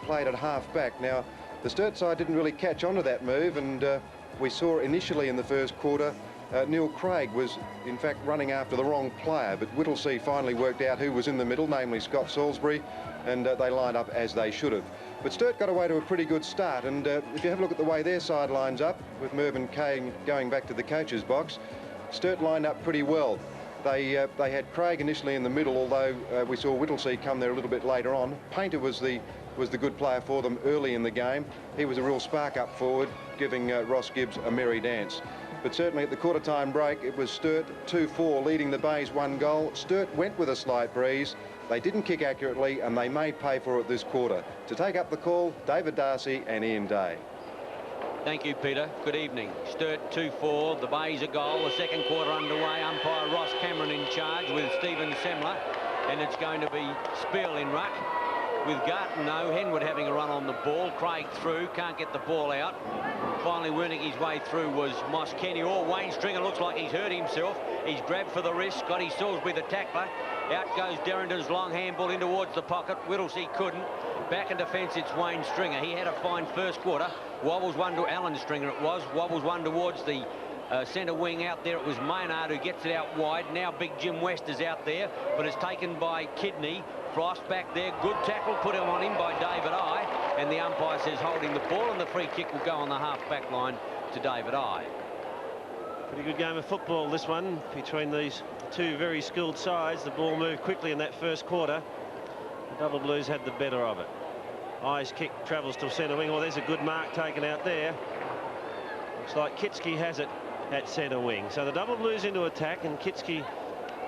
played at half-back. Now, the Sturt side didn't really catch on to that move, and we saw initially in the first quarter Neil Craig was in fact running after the wrong player, but Whittlesea finally worked out who was in the middle, namely Scott Salisbury, and they lined up as they should have. But Sturt got away to a pretty good start, and if you have a look at the way their side lines up, with Mervyn Kane going back to the coach's box, Sturt lined up pretty well. They had Craig initially in the middle, although we saw Whittlesea come there a little bit later on. Painter was the good player for them early in the game. He was a real spark up forward, giving Ross Gibbs a merry dance. But certainly at the quarter-time break, it was Sturt 2-4, leading the Bays 1 goal. Sturt went with a slight breeze. They didn't kick accurately, and they may pay for it this quarter. To take up the call, David Darcy and Ian Day. Thank you, Peter. Good evening. Sturt 2-4, the Bays a goal. The second quarter underway. Umpire Ross Cameron in charge with Stephen Semler. And it's going to be Spiel in ruck. With Garton, though, Henwood having a run on the ball. Craig through, can't get the ball out. Finally winning his way through was Moss Kenny. Or Wayne Stringer looks like he's hurt himself. He's grabbed for the wrist. Scotty Salisbury, the tackler. Out goes Derrington's long handball in towards the pocket. Whittlesea couldn't. Back in defence, it's Wayne Stringer. He had a fine first quarter. Wobbles one to Alan Stringer, it was. Wobbles one towards the centre wing out there. It was Maynard who gets it out wide. Now big Jim West is out there, but it's taken by Kidney. Frost back there. Good tackle put on him by David Eye. And the umpire says holding the ball, and the free kick will go on the half-back line to David Eye. Pretty good game of football, this one, between these two very skilled sides. The ball moved quickly in that first quarter. The Double Blues had the better of it. Eye's kick travels to centre wing. Oh, there's a good mark taken out there. Looks like Kitsky has it at centre wing. So the Double Blues into attack, and Kitsky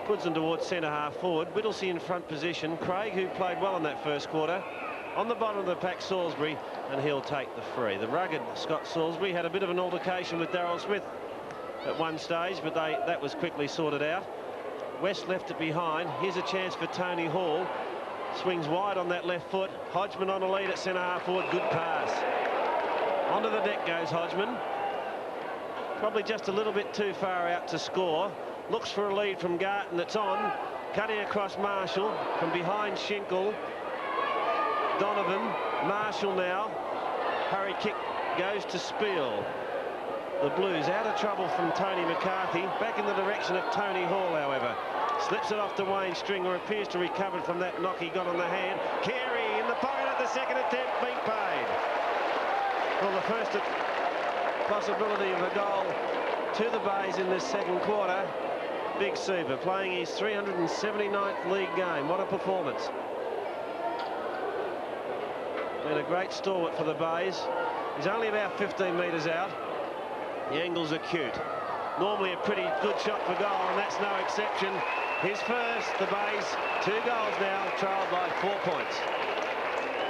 puts them towards centre half forward. Whittlesea in front position. Craig, who played well in that first quarter, on the bottom of the pack, Salisbury, and he'll take the free. The rugged Scott Salisbury had a bit of an altercation with Darryl Smith at one stage, but that was quickly sorted out. West left it behind. Here's a chance for Tony Hall. Swings wide on that left foot. Hodgman on a lead at centre half forward. Good pass. Onto the deck goes Hodgman. Probably just a little bit too far out to score. Looks for a lead from Garton. That's on. Cutting across Marshall from behind Schinkel. Donovan. Marshall now. Hurry kick goes to Spiel. The Blues out of trouble from Tony McCarthy. Back in the direction of Tony Hall, however. Slips it off to Wayne Stringer. Appears to recover from that knock he got on the hand. Carey in the pocket at the second attempt, being paid. Well, the first possibility of a goal to the Bays in this second quarter. Big Super playing his 379th league game. What a performance. Been a great stalwart for the Bays. He's only about 15 metres out. The angle's acute. Normally a pretty good shot for goal, and that's no exception. His first, the Bays, 2 goals now, trailed by 4 points.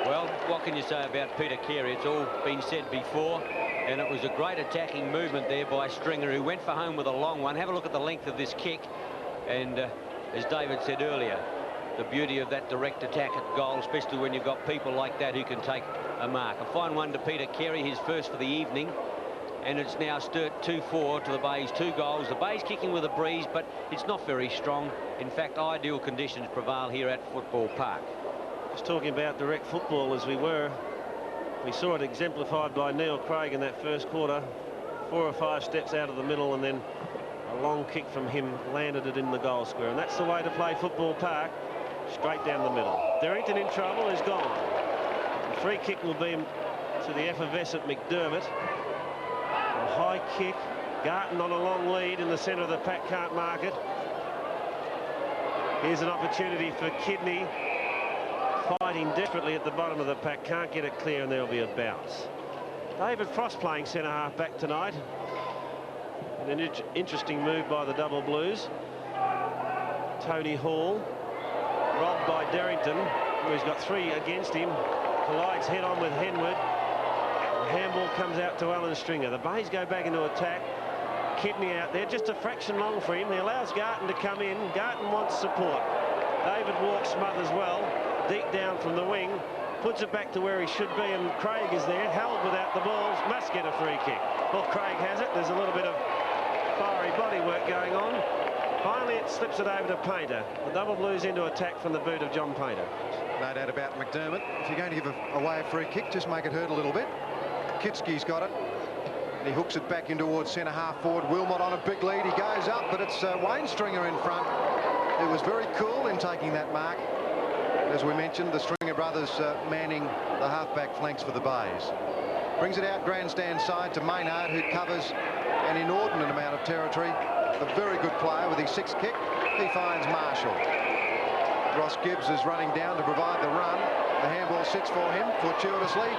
Well, what can you say about Peter Carey? It's all been said before, and it was a great attacking movement there by Stringer, who went for home with a long one. Have a look at the length of this kick, and as David said earlier, the beauty of that direct attack at goal, especially when you've got people like that who can take a mark. A fine one to Peter Carey, his first for the evening. And it's now Sturt 2-4 to the Bays, 2 goals. The Bays kicking with a breeze, but it's not very strong. In fact, ideal conditions prevail here at Football Park. Just talking about direct football as we were. We saw it exemplified by Neil Craig in that first quarter. 4 or 5 steps out of the middle, and then a long kick from him landed it in the goal square. And that's the way to play Football Park, straight down the middle. Derrington in trouble, is gone. The free kick will be to the effervescent McDermott. A high kick. Garton on a long lead in the centre of the pack, can't mark it. Here's an opportunity for Kidney. Fighting desperately at the bottom of the pack, can't get it clear, and there'll be a bounce. David Frost playing centre half back tonight. And an interesting move by the Double Blues. Tony Hall, robbed by Derrington, who's got 3 against him. Collides head on with Henwood. The handball comes out to Alan Stringer. The Bays go back into attack. Kidney out there, just a fraction long for him. He allows Garton to come in. Garton wants support. David Walk smothers well, deep down from the wing, puts it back to where he should be, and Craig is there, held without the balls, must get a free kick. Well, Craig has it. There's a little bit of fiery body work going on. Finally, it slips it over to Painter. The double blues into attack from the boot of John Painter. No doubt about McDermott. If you're going to give away a free kick, just make it hurt a little bit. Kitski's got it. And he hooks it back in towards centre half forward. Wilmot on a big lead. He goes up, but it's Wayne Stringer in front. It was very cool in taking that mark. As we mentioned, the Stringer brothers manning the half-back flanks for the Bays. Brings it out grandstand side to Maynard, who covers an inordinate amount of territory. A very good player with his sixth kick. He finds Marshall. Ross Gibbs is running down to provide the run. The handball sits for him fortuitously.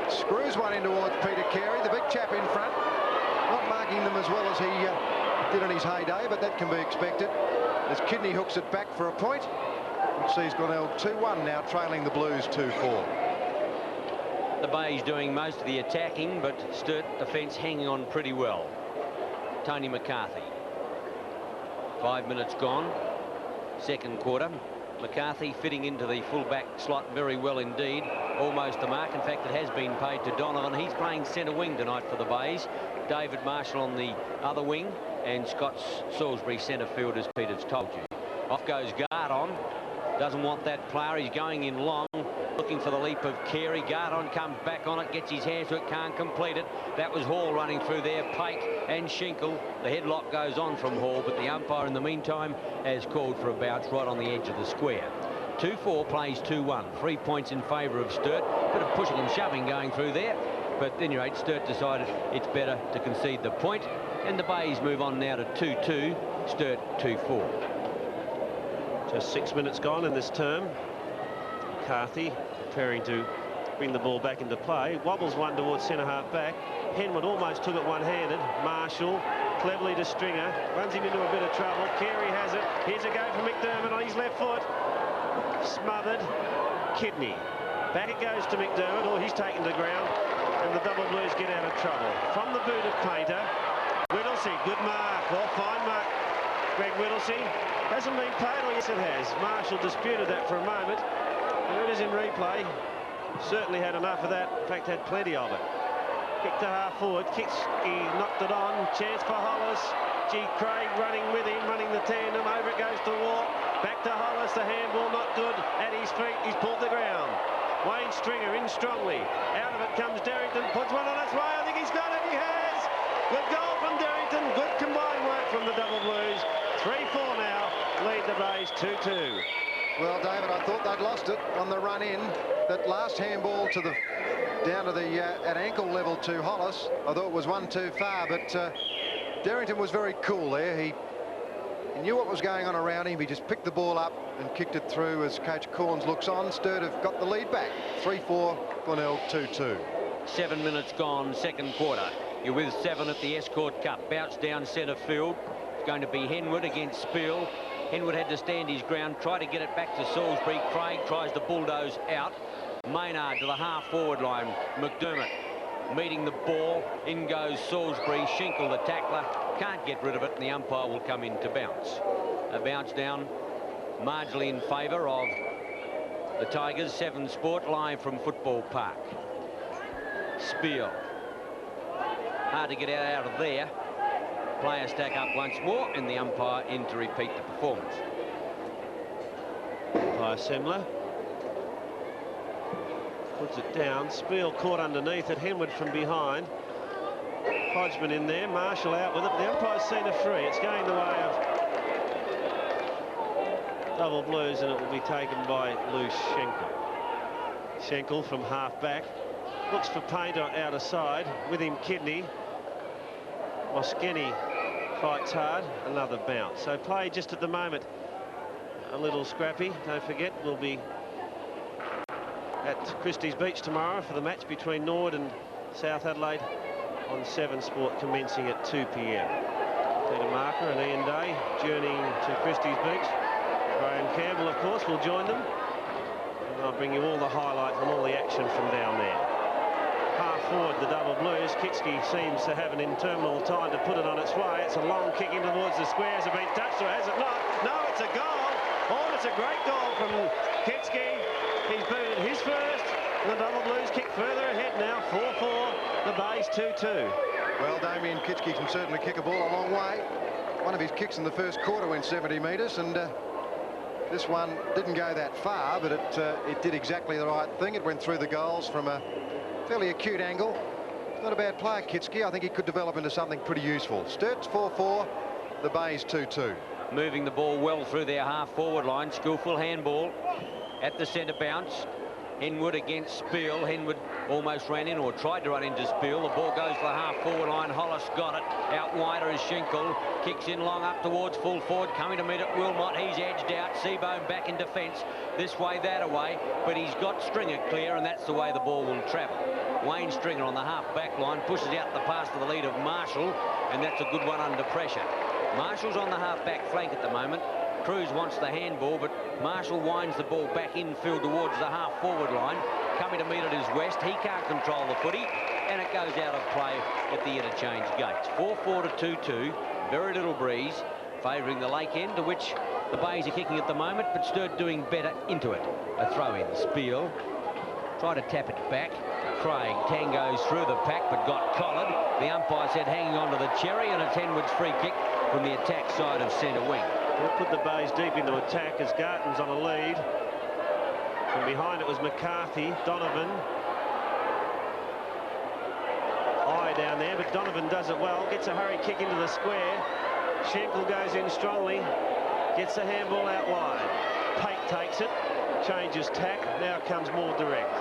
Screws one in towards Peter Carey, the big chap in front. Not marking them as well as he did in his heyday, but that can be expected. As Kidney hooks it back for a point, which sees Glenelg 2-1 now, trailing the Blues 2-4. The Bays doing most of the attacking, but Sturt defence hanging on pretty well. Tony McCarthy. 5 minutes gone. Second quarter. McCarthy fitting into the full-back slot very well indeed. Almost the mark. In fact, it has been paid to Donovan. He's playing centre wing tonight for the Bays. David Marshall on the other wing, and Scott Salisbury centre field, as Peter's told you. Off goes Gardon. Doesn't want that player. He's going in long, looking for the leap of Carey. Gardon comes back on it, gets his hands to it, can't complete it. That was Hall running through there. Pake and Schinkel. The headlock goes on from Hall, but the umpire in the meantime has called for a bounce right on the edge of the square. 2-4 plays 2-1. 3 points in favour of Sturt. Bit of pushing and shoving going through there, but at any rate, Sturt decided it's better to concede the point, and the Bays move on now to 2-2. Sturt 2-4. Just 6 minutes gone in this term. McCarthy preparing to bring the ball back into play. Wobbles one towards centre half back. Henwood almost took it one-handed. Marshall cleverly to Stringer. Runs him into a bit of trouble. Carey has it. Here's a go for McDermott on his left foot. Smothered. Kidney. Back it goes to McDermott. Oh, he's taken to ground. And the double blues get out of trouble. From the boot of Painter. Whittlesey. Good mark. Well, fine mark. Greg Whittlesey. Hasn't been played, or yes it has. Marshall disputed that for a moment. Here it is in replay. Certainly had enough of that. In fact, had plenty of it. Kick to half forward. He knocked it on. Chance for Hollis. G. Craig running with him, running the tandem. Over it goes to Walk. Back to Hollis. The handball not good. At his feet, he's pulled the ground. Wayne Stringer in strongly. Out of it comes Derrington. Puts one on its way. I think he's got it. He has. Good goal from Derrington. Good combined work from the double blues. 3-4 now. Lead the Bays 2-2. Well, David, I thought they'd lost it on the run in. That last handball to the down to the at ankle level to Hollis, I thought was one too far, but Derrington was very cool there. He knew what was going on around him. He just picked the ball up and kicked it through as Coach Corns looks on. Sturt have got the lead back. 3-4, Glenelg 2-2. 7 minutes gone, second quarter. You're with 7 at the Escort Cup. Bounce down centre field. It's going to be Henwood against Spiel. Henwood had to stand his ground, try to get it back to Salisbury. Craig tries to bulldoze out. Maynard to the half-forward line. McDermott meeting the ball. In goes Salisbury. Schinkel, the tackler, can't get rid of it, and the umpire will come in to bounce. A bounce down marginally in favour of the Tigers. 7 Sport live from Football Park. Spiel. Hard to get out of there. Players stack up once more, and the umpire in to repeat the performance. By Semler. Puts it down. Spiel caught underneath it. Henwood from behind. Hodgman in there. Marshall out with it. The umpire's seen a free. It's going the way of double blues, and it will be taken by Lou Schenkel. Schenkel from half back. Looks for Painter out of side. With him Kidney. Moskeni fights hard. Another bounce. So play just at the moment a little scrappy. Don't forget, we'll be at Christie's Beach tomorrow for the match between Nord and South Adelaide on 7 Sport, commencing at 2 p.m. Peter Marker and Ian Day journeying to Christie's Beach. Graham Campbell, of course, will join them. And I'll bring you all the highlights and all the action from down there. Half forward, the double blues. Kitski seems to have an interminable time to put it on its way. It's a long kick in towards the square. Has it been touched or has it not? No, it's a goal. Oh, it's a great goal from Kitski. He's booted his first. The double blues kick further ahead now. 4-4. The Bays 2-2. Well, Damien Kitski can certainly kick a ball a long way. One of his kicks in the first quarter went 70 metres, and this one didn't go that far, but it did exactly the right thing. It went through the goals from a fairly acute angle. Not a bad player, Kitski. I think he could develop into something pretty useful. Sturt's 4-4, the Bays 2-2. Moving the ball well through their half-forward line. Skillful handball at the centre bounce. Henwood against Spiel. Henwood almost ran in or tried to run into Spiel. The ball goes to the half-forward line. Hollis got it. Out wider is Schinkel. Kicks in long up towards full forward. Coming to meet it, Wilmot. He's edged out. Seabohm back in defence. This way, that away. But he's got Stringer clear, and that's the way the ball will travel. Wayne Stringer on the half-back line pushes out the pass to the lead of Marshall, and that's a good one under pressure. Marshall's on the half-back flank at the moment. Cruz wants the handball, but Marshall winds the ball back infield towards the half-forward line. Coming to meet it is West. He can't control the footy, and it goes out of play at the interchange gates. 4-4 to 2-2. Very little breeze, favouring the Lake end, to which the Bays are kicking at the moment, but Sturt doing better into it. A throw-in. Spiel tried to tap it back. Craig tangoes through the pack, but got collared. The umpire said hanging on to the cherry, and it's Henwood's free kick from the attack side of centre wing. They'll put the Bays deep into attack as Garton's on a lead. From behind it was McCarthy, Donovan. Eye down there, but Donovan does it well. Gets a hurry kick into the square. Schenkel goes in strongly. Gets the handball out wide. Pate takes it. Changes tack. Now comes more direct.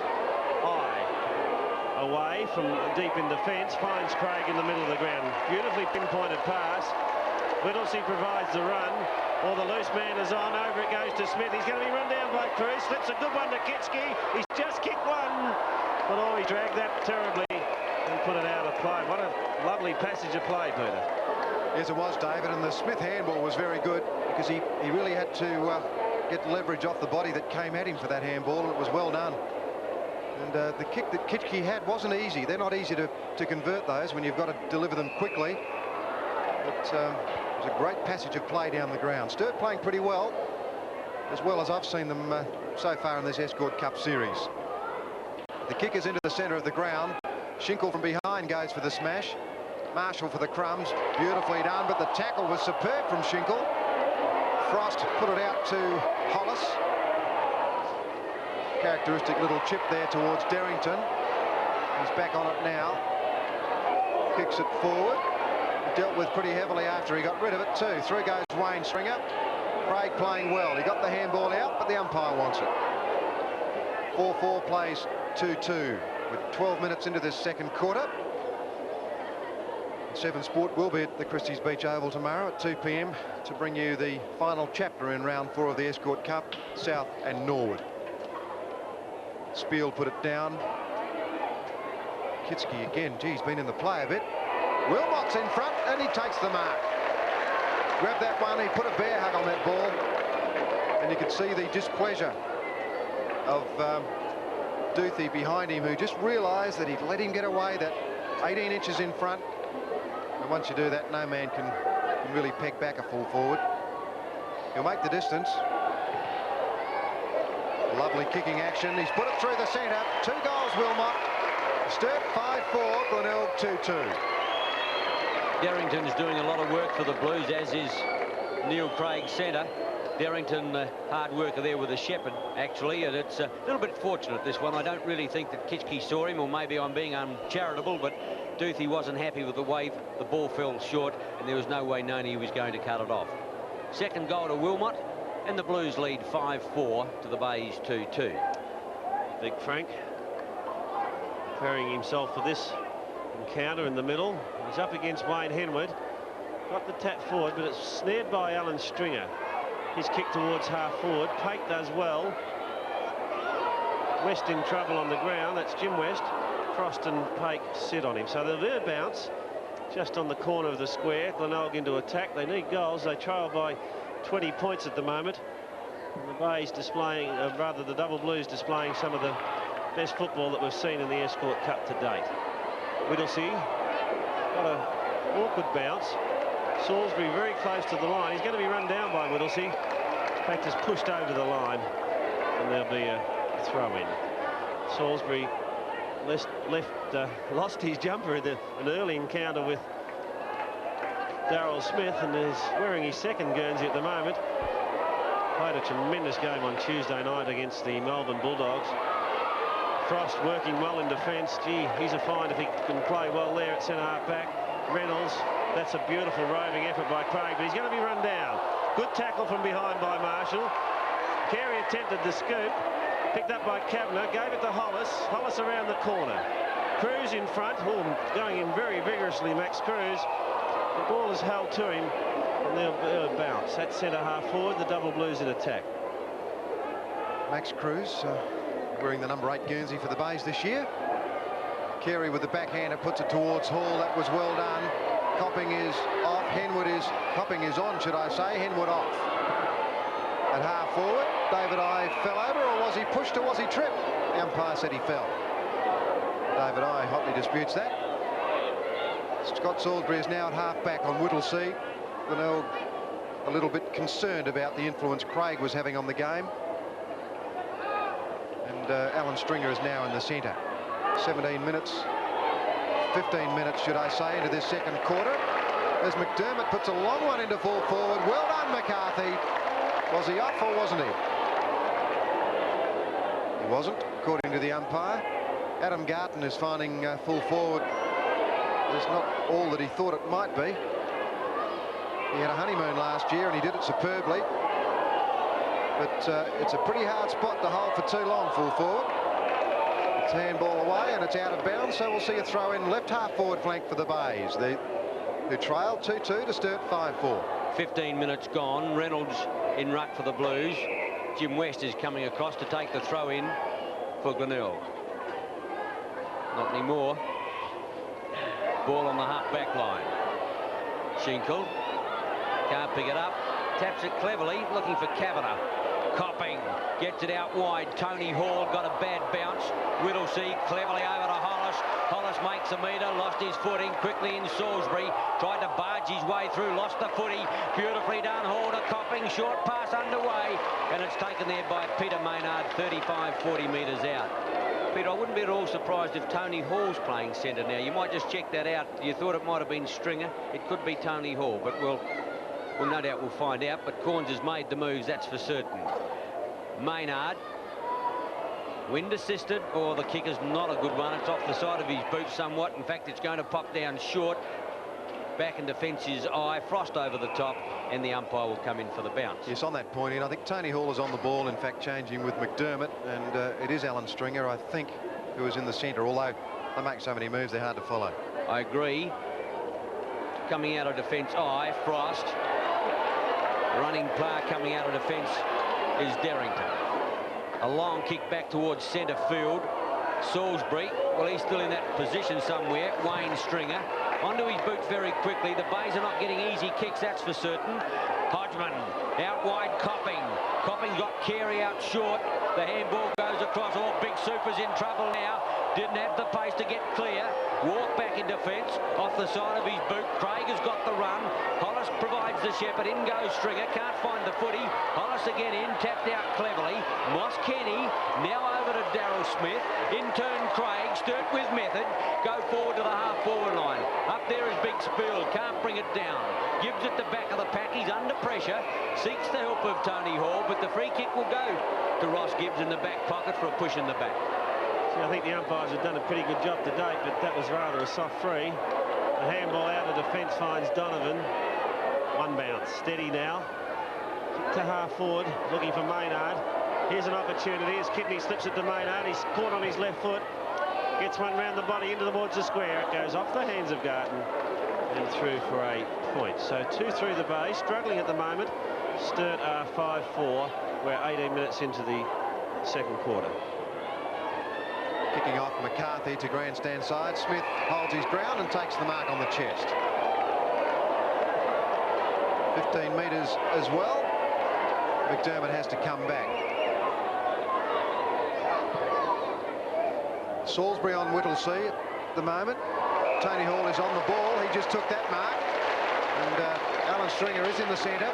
Eye away from deep in defence. Finds Craig in the middle of the ground. Beautifully pinpointed pass. Whittlesey provides the run. Or the loose man is on. Over it goes to Smith. He's going to be run down by Cruz. Slips a good one to Kitski. He's just kicked one. But oh, he dragged that terribly and put it out of play. What a lovely passage of play, Peter. Yes, it was, David. And the Smith handball was very good because he really had to get leverage off the body that came at him for that handball, and it was well done. And the kick that Kitski had wasn't easy. They're not easy to convert those when you've got to deliver them quickly. But it was a great passage of play down the ground. Sturt playing pretty well as I've seen them so far in this Escort Cup series. The kick is into the centre of the ground. Schinkel from behind goes for the smash. Marshall for the crumbs. Beautifully done, but the tackle was superb from Schinkel. Frost put it out to Hollis. Characteristic little chip there towards Derrington. He's back on it now. Kicks it forward. Dealt with pretty heavily after he got rid of it too. Through goes Wayne Stringer. Craig playing well. He got the handball out, but the umpire wants it. 4-4 plays 2-2 with 12 minutes into this second quarter. 7 Sport will be at the Christie's Beach Oval tomorrow at 2 p.m. to bring you the final chapter in round 4 of the Escort Cup, South and Norwood. Spiel put it down. Kitski again. Gee, he's been in the play a bit. Wilmot's in front, and he takes the mark. Grabbed that one, he put a bear hug on that ball, and you could see the displeasure of Duthie behind him, who just realised that he'd let him get away, that 18 inches in front. And once you do that, no man can really peg back a full forward. He'll make the distance. Lovely kicking action. He's put it through the centre. 2 goals, Wilmot. Sturt 5-4, Glenelg 2-2. Derrington's doing a lot of work for the Blues, as is Neil Craig centre. Derrington, hard worker there with the Shepherd, actually, and it's a little bit fortunate, this one. I don't really think that Kitski saw him, or maybe I'm being uncharitable, but Duthie wasn't happy with the way the ball fell short, and there was no way known he was going to cut it off. Second goal to Wilmot, and the Blues lead 5-4 to the Bays 2-2. Big Frank preparing himself for this encounter in the middle. He's up against Wayne Henwood. Got the tap forward, but it's snared by Alan Stringer. His kick towards half forward. Pate does well. West in trouble on the ground. That's Jim West. Frost and Pate sit on him. So they'll do a bounce just on the corner of the square. Glenelg into attack. They need goals. They trail by 20 points at the moment. And the Bays displaying, rather the Double Blues displaying some of the best football that we've seen in the Escort Cup to date. Whittlesey got an awkward bounce. Salisbury very close to the line. He's going to be run down by Whittlesey. In fact, is pushed over the line, and there'll be a throw-in. Salisbury lost his jumper in an early encounter with Daryl Smith, and is wearing his second Guernsey at the moment. Played a tremendous game on Tuesday night against the Melbourne Bulldogs. Frost working well in defence. Gee, he's a find if he can play well there at centre-half back. Reynolds, that's a beautiful roving effort by Craig, but he's going to be run down. Good tackle from behind by Marshall. Carey attempted the scoop, picked up by Kavanagh, gave it to Hollis. Hollis around the corner. Cruz in front, going in very vigorously, Max Cruz. The ball is held to him, and they'll bounce. That's centre-half forward, the Double Blues in attack. Max Cruz wearing the number 8 Guernsey for the Bays this year. Carey with the backhander puts it towards Hall. That was well done. Copping is off. Copping is on, should I say. Henwood off. At half forward, David I fell over, or was he pushed, or was he tripped? The umpire said he fell. David I hotly disputes that. Scott Salisbury is now at half back on Whittlesea. Glenelg a little bit concerned about the influence Craig was having on the game. And Alan Stringer is now in the centre. 17 minutes, 15 minutes, should I say, into this second quarter. As McDermott puts a long one into full forward. Well done, McCarthy. Was he off or wasn't he? He wasn't, according to the umpire. Adam Garton is finding full forward is not all that he thought it might be. He had a honeymoon last year and he did it superbly. But it's a pretty hard spot to hold for too long, full forward. It's handball away and it's out of bounds, so we'll see a throw in left half forward flank for the Bays. Who trailed 2-2 to Sturt 5-4. 15 minutes gone. Reynolds in ruck for the Blues. Jim West is coming across to take the throw in for Glenelg. Not anymore. Ball on the half back line. Schinkel can't pick it up. Taps it cleverly, looking for Kavanagh. Copping gets it out wide. Tony Hall got a bad bounce. Whittlesea cleverly over to Hollis. Hollis makes a metre, lost his footing quickly in Salisbury. Tried to barge his way through, lost the footy. Beautifully done. Hall to Copping. Short pass underway. And it's taken there by Peter Maynard, 35-40 metres out. Peter, I wouldn't be at all surprised if Tony Hall's playing centre now. You might just check that out. You thought it might have been Stringer. It could be Tony Hall, but we'll no doubt we'll find out. But Corns has made the moves, that's for certain. Maynard, wind assisted, or the kick is not a good one. It's off the side of his boot somewhat. In fact, it's going to pop down short. Back in defence is Eye. Frost over the top, and the umpire will come in for the bounce. Yes, on that point, I think Tony Hall is on the ball, in fact, changing with McDermott, and it is Alan Stringer, I think, who is in the centre, although they make so many moves, they're hard to follow. I agree. Coming out of defence, Eye. Frost. Running player coming out of defence is Derrington. A long kick back towards centre field. Salisbury, well, he's still in that position somewhere. Wayne Stringer onto his boot very quickly. The Bays are not getting easy kicks, that's for certain. Hodgman out wide. Copping. Copping's got Carey out short. The handball goes across. All Big Super's in trouble now. Didn't have the pace to get clear. Walk back in defence off the side of his boot. Craig has got the run. Hollis provides the shepherd. In goes Stringer. Can't find the footy. Hollis again in. Tapped out cleverly. Moss Kenny now over to Daryl Smith. In turn Craig. Sturt with method. Go forward to the half forward line. Up there is Big Spill. Can't bring it down. Gibbs at the back of the pack. He's under pressure. Seeks the help of Tony Hall, but the free kick will go to Ross Gibbs in the back pocket for a push in the back. I think the umpires have done a pretty good job to date, but that was rather a soft free. The handball out of defence finds Donovan. One bounce. Steady now. Kick to half forward, looking for Maynard. Here's an opportunity as Kidney slips it to Maynard. He's caught on his left foot. Gets one round the body into towards the square. It goes off the hands of Garton and through for a point. So 2 through the Bay, struggling at the moment. Sturt are 5-4. We're 18 minutes into the second quarter. Kicking off McCarthy to grandstand side. Smith holds his ground and takes the mark on the chest. 15 metres as well. McDermott has to come back. Salisbury on Whittlesea at the moment. Tony Hall is on the ball. He just took that mark. And Alan Stringer is in the centre.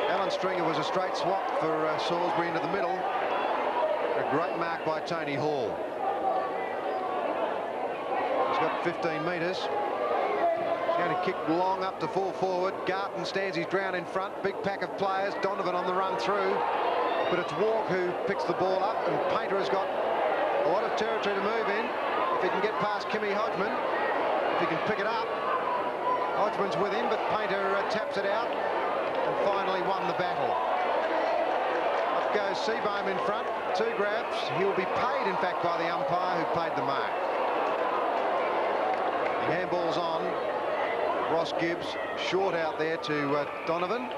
Alan Stringer was a straight swap for Salisbury into the middle. A great mark by Tony Hall. He's got 15 metres. He's Going to kick long up to full forward. Garton stands his ground in front. Big pack of players. Donovan on the run through. But it's Walk who picks the ball up, and Painter has got a lot of territory to move in. If he can get past Kimmy Hodgman, if he can pick it up. Hodgman's with him, but Painter taps it out and finally won the battle. Up goes Seabohm in front. 2 grabs. He will be paid, in fact, by the umpire who paid the mark. The handball's on. Ross Gibbs short out there to Donovan.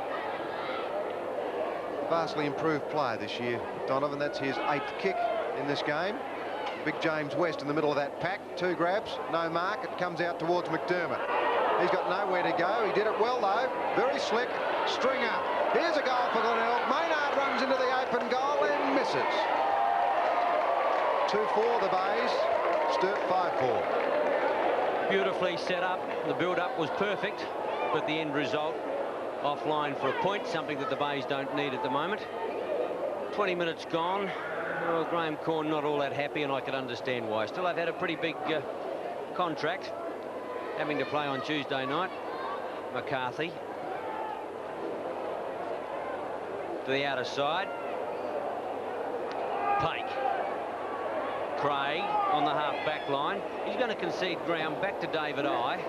Vastly improved player this year, Donovan. That's his 8th kick in this game. Big James West in the middle of that pack. 2 grabs, no mark. It comes out towards McDermott. He's got nowhere to go. He did it well, though. Very slick. Stringer. Here's a goal for Glenelg. Maynard runs into the open goal and misses. 2-4 the Bays. Sturt 5-4. Beautifully set up. The build-up was perfect, but the end result offline for a point, something that the Bays don't need at the moment. 20 minutes gone. Well, Graham Corn not all that happy, and I could understand why. Still, I've had a pretty big contract having to play on Tuesday night. McCarthy to the outer side. Pake. Craig on the half-back line. He's going to concede ground back to David I.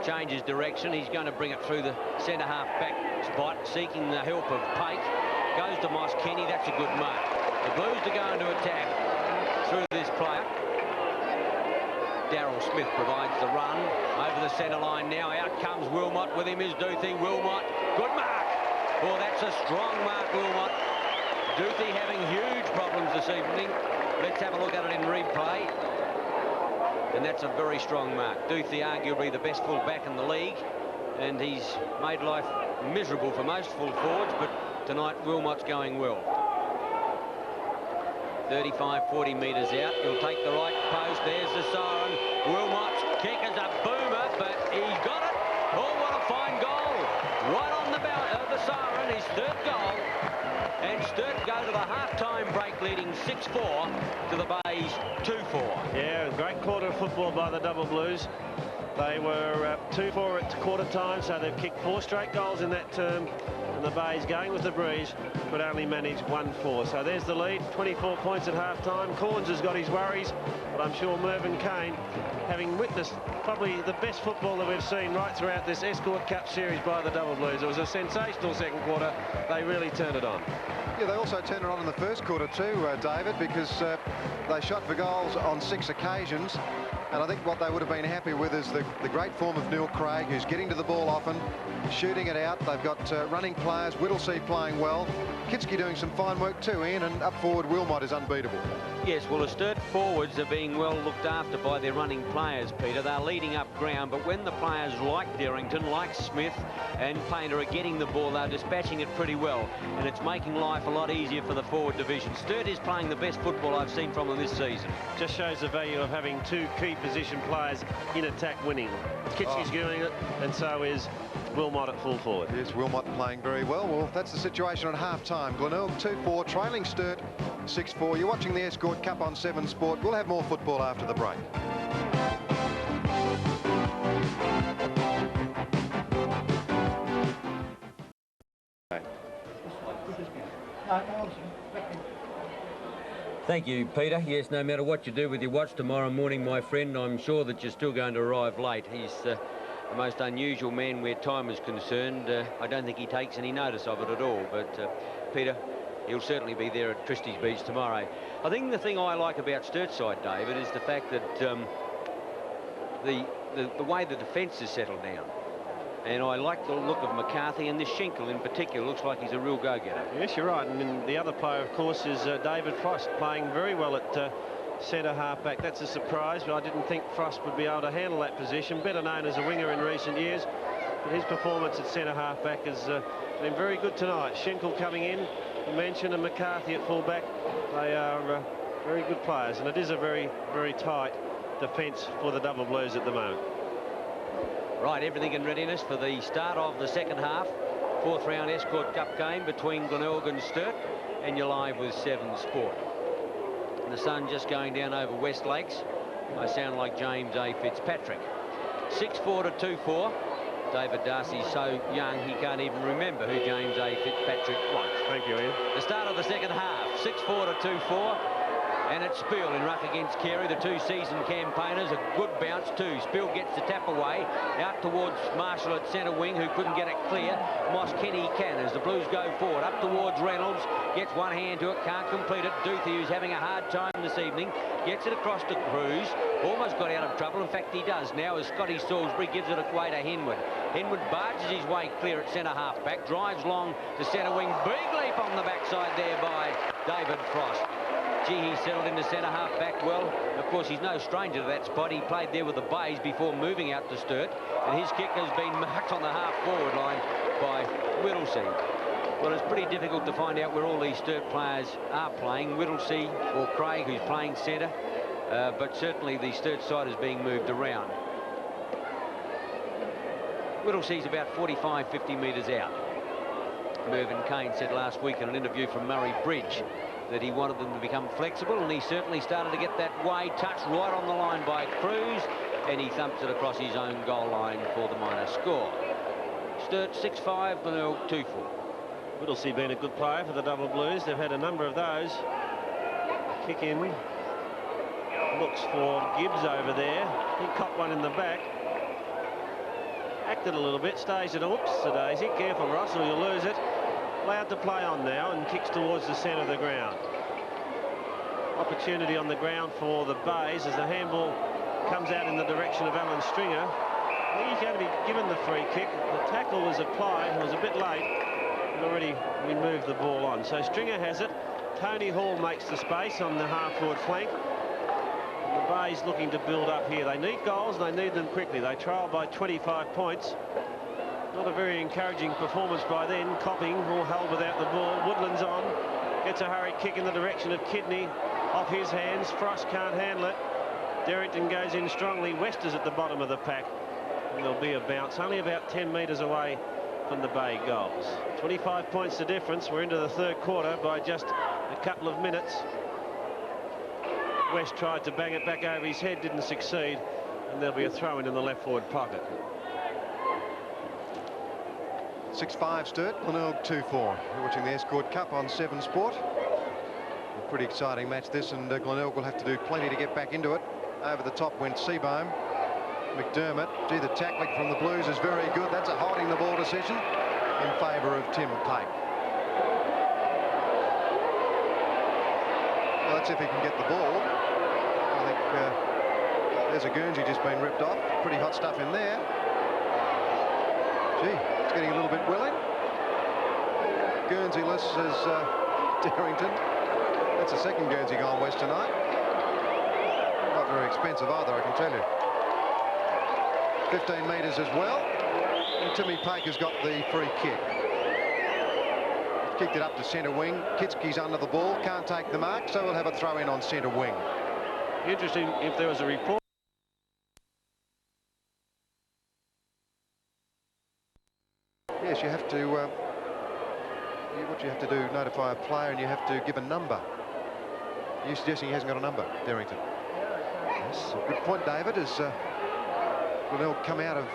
Changes direction. He's going to bring it through the centre half-back spot, seeking the help of Pake. Goes to Moss Kenny. That's a good mark. The Blues to go into attack through this player. Darryl Smith provides the run over the centre line now. Out comes Wilmot. With him is Duthie. Wilmot. Good mark. Oh, that's a strong mark, Wilmot. Duthie having huge problems this evening. Let's have a look at it in replay. And that's a very strong mark. Duthie arguably the best full-back in the league, and he's made life miserable for most full forwards, but tonight Wilmot's going well. 35-40 metres out. He'll take the right post. There's the siren. Wilmot's kick is a boomer, but he's got it. Oh, what a fine goal. Right on the siren, his 3rd goal. And Sturt go to the half-time break, leading 6-4 to the Bays 2-4. Yeah, great quarter of football by the Double Blues. They were 2-4 at quarter time, so they've kicked 4 straight goals in that term. And the Bays, going with the breeze, could only manage 1-4. So there's the lead, 24 points at half-time. Corns has got his worries, but I'm sure Mervyn Kane, having witnessed probably the best football that we've seen right throughout this Escort Cup series by the Double Blues. It was a sensational second quarter. They really turned it on. Yeah, they also turned it on in the first quarter too, David, because they shot for goals on 6 occasions. And I think what they would have been happy with is the great form of Neil Craig, who's getting to the ball often, shooting it out. They've got running players, Whittlesey playing well, Kitsky doing some fine work too, Ian, and up forward Wilmot is unbeatable. Yes, well, the Sturt forwards are being well looked after by their running players, Peter. They're leading up ground, but when the players like Derrington, like Smith and Painter are getting the ball, they're dispatching it pretty well, and it's making life a lot easier for the forward division. Sturt is playing the best football I've seen from them this season. Just shows the value of having 2 key position players in attack winning. Kitsky's doing it, and so is Wilmot at full forward. Yes, Wilmot playing very well. Well, that's the situation at half-time. Glenelg 2-4, trailing Sturt 6-4. You're watching the Escort Cup on 7 Sport. We'll have more football after the break. Thank you, Peter. Yes, no matter what you do with your watch tomorrow morning, my friend, I'm sure that you're still going to arrive late. He's the most unusual man where time is concerned. I don't think he takes any notice of it at all, but Peter, he'll certainly be there at Christie's Beach tomorrow. I think the thing I like about Sturt's side, David, is the fact that the way the defence is settled down. And I like the look of McCarthy, and this Schinkel in particular looks like he's a real go-getter. Yes, you're right. And then the other player, of course, is David Frost, playing very well at centre half-back. That's a surprise, but I didn't think Frost would be able to handle that position. Better known as a winger in recent years, but his performance at centre half-back has been very good tonight. Schinkel coming in, you mentioned, and McCarthy at full-back. They are very good players, and it is a very, very tight defence for the Double Blues at the moment. Right, everything in readiness for the start of the second half. 4th round Escort Cup game between Glenelg and Sturt, and you're live with 7 Sport. And the sun just going down over West Lakes. I sound like James A. Fitzpatrick. 6-4 to 2-4. David Darcy's so young he can't even remember who James A. Fitzpatrick was. Thank you, Ian. The start of the second half, 6-4 to 2-4. And it's Spiel in ruck against Carey, the two seasoned campaigners. A good bounce too. Spiel gets the tap away, out towards Marshall at centre wing, who couldn't get it clear. Moss Kenny can as the Blues go forward. Up towards Reynolds, gets one hand to it, can't complete it. Duthie, who's having a hard time this evening, gets it across to Cruz. Almost got out of trouble. In fact, he does now as Scotty Salisbury gives it away to Henwood. Henwood barges his way clear at centre half-back, drives long to centre wing. Big leap on the backside there by David Frost. Gee, he settled into centre half-back well. Of course, he's no stranger to that spot. He played there with the Bays before moving out to Sturt, and his kick has been marked on the half-forward line by Whittlesey. Well, it's pretty difficult to find out where all these Sturt players are playing. Whittlesey or Craig, who's playing centre, but certainly the Sturt side is being moved around. Whittlesey's about 45-50 metres out. Mervyn Kane said last week in an interview from Murray Bridge that he wanted them to become flexible, and he certainly started to get that way. Touched right on the line by Cruz, and he thumps it across his own goal line for the minor score. Sturt 6-5, Glenelg 2-4. Whittlesey been a good player for the Double Blues. They've had a number of those. Kick in. Looks for Gibbs over there. He caught one in the back. Acted a little bit, stays it. Oops, a daisy. Careful, Russell, you'll lose it. Allowed to play on now and kicks towards the centre of the ground. Opportunity on the ground for the Bays as the handball comes out in the direction of Alan Stringer. I think he's going to be given the free kick. The tackle was applied, it was a bit late, and already we moved the ball on. So Stringer has it. Tony Hall makes the space on the half-forward flank. And the Bays looking to build up here. They need goals, they need them quickly. They trail by 25 points. Not a very encouraging performance by then. Copping, all held without the ball. Woodland's on. Gets a hurried kick in the direction of Kidney. Off his hands. Frost can't handle it. Derrington goes in strongly. West is at the bottom of the pack. And there'll be a bounce. Only about 10 metres away from the Bay goals. 25 points the difference. We're into the third quarter by just a couple of minutes. West tried to bang it back over his head. Didn't succeed. And there'll be a throw-in the left forward pocket. 6-5 Sturt, Glenelg 2-4. You're watching the Escort Cup on 7 Sport. A pretty exciting match this, and Glenelg will have to do plenty to get back into it. Over the top went Seabohm. McDermott. Gee, the tackling from the Blues is very good. That's a holding the ball decision in favour of Tim Pake. Well, let's see if he can get the ball. I think there's a Guernsey just been ripped off. Pretty hot stuff in there. Gee, it's getting a little bit willing. Guernsey-less as Derrington. That's the second Guernsey gone west tonight. Not very expensive either, I can tell you. 15 metres as well. And Timmy Pake has got the free kick. Kicked it up to centre wing. Kitski's under the ball, can't take the mark, so we'll have a throw in on centre wing. Interesting if there was a report. Yes, you have to, what you have to do, notify a player, and you have to give a number. Are you suggesting he hasn't got a number, Derrington? Yes, a good point, David, as Glenelg come out of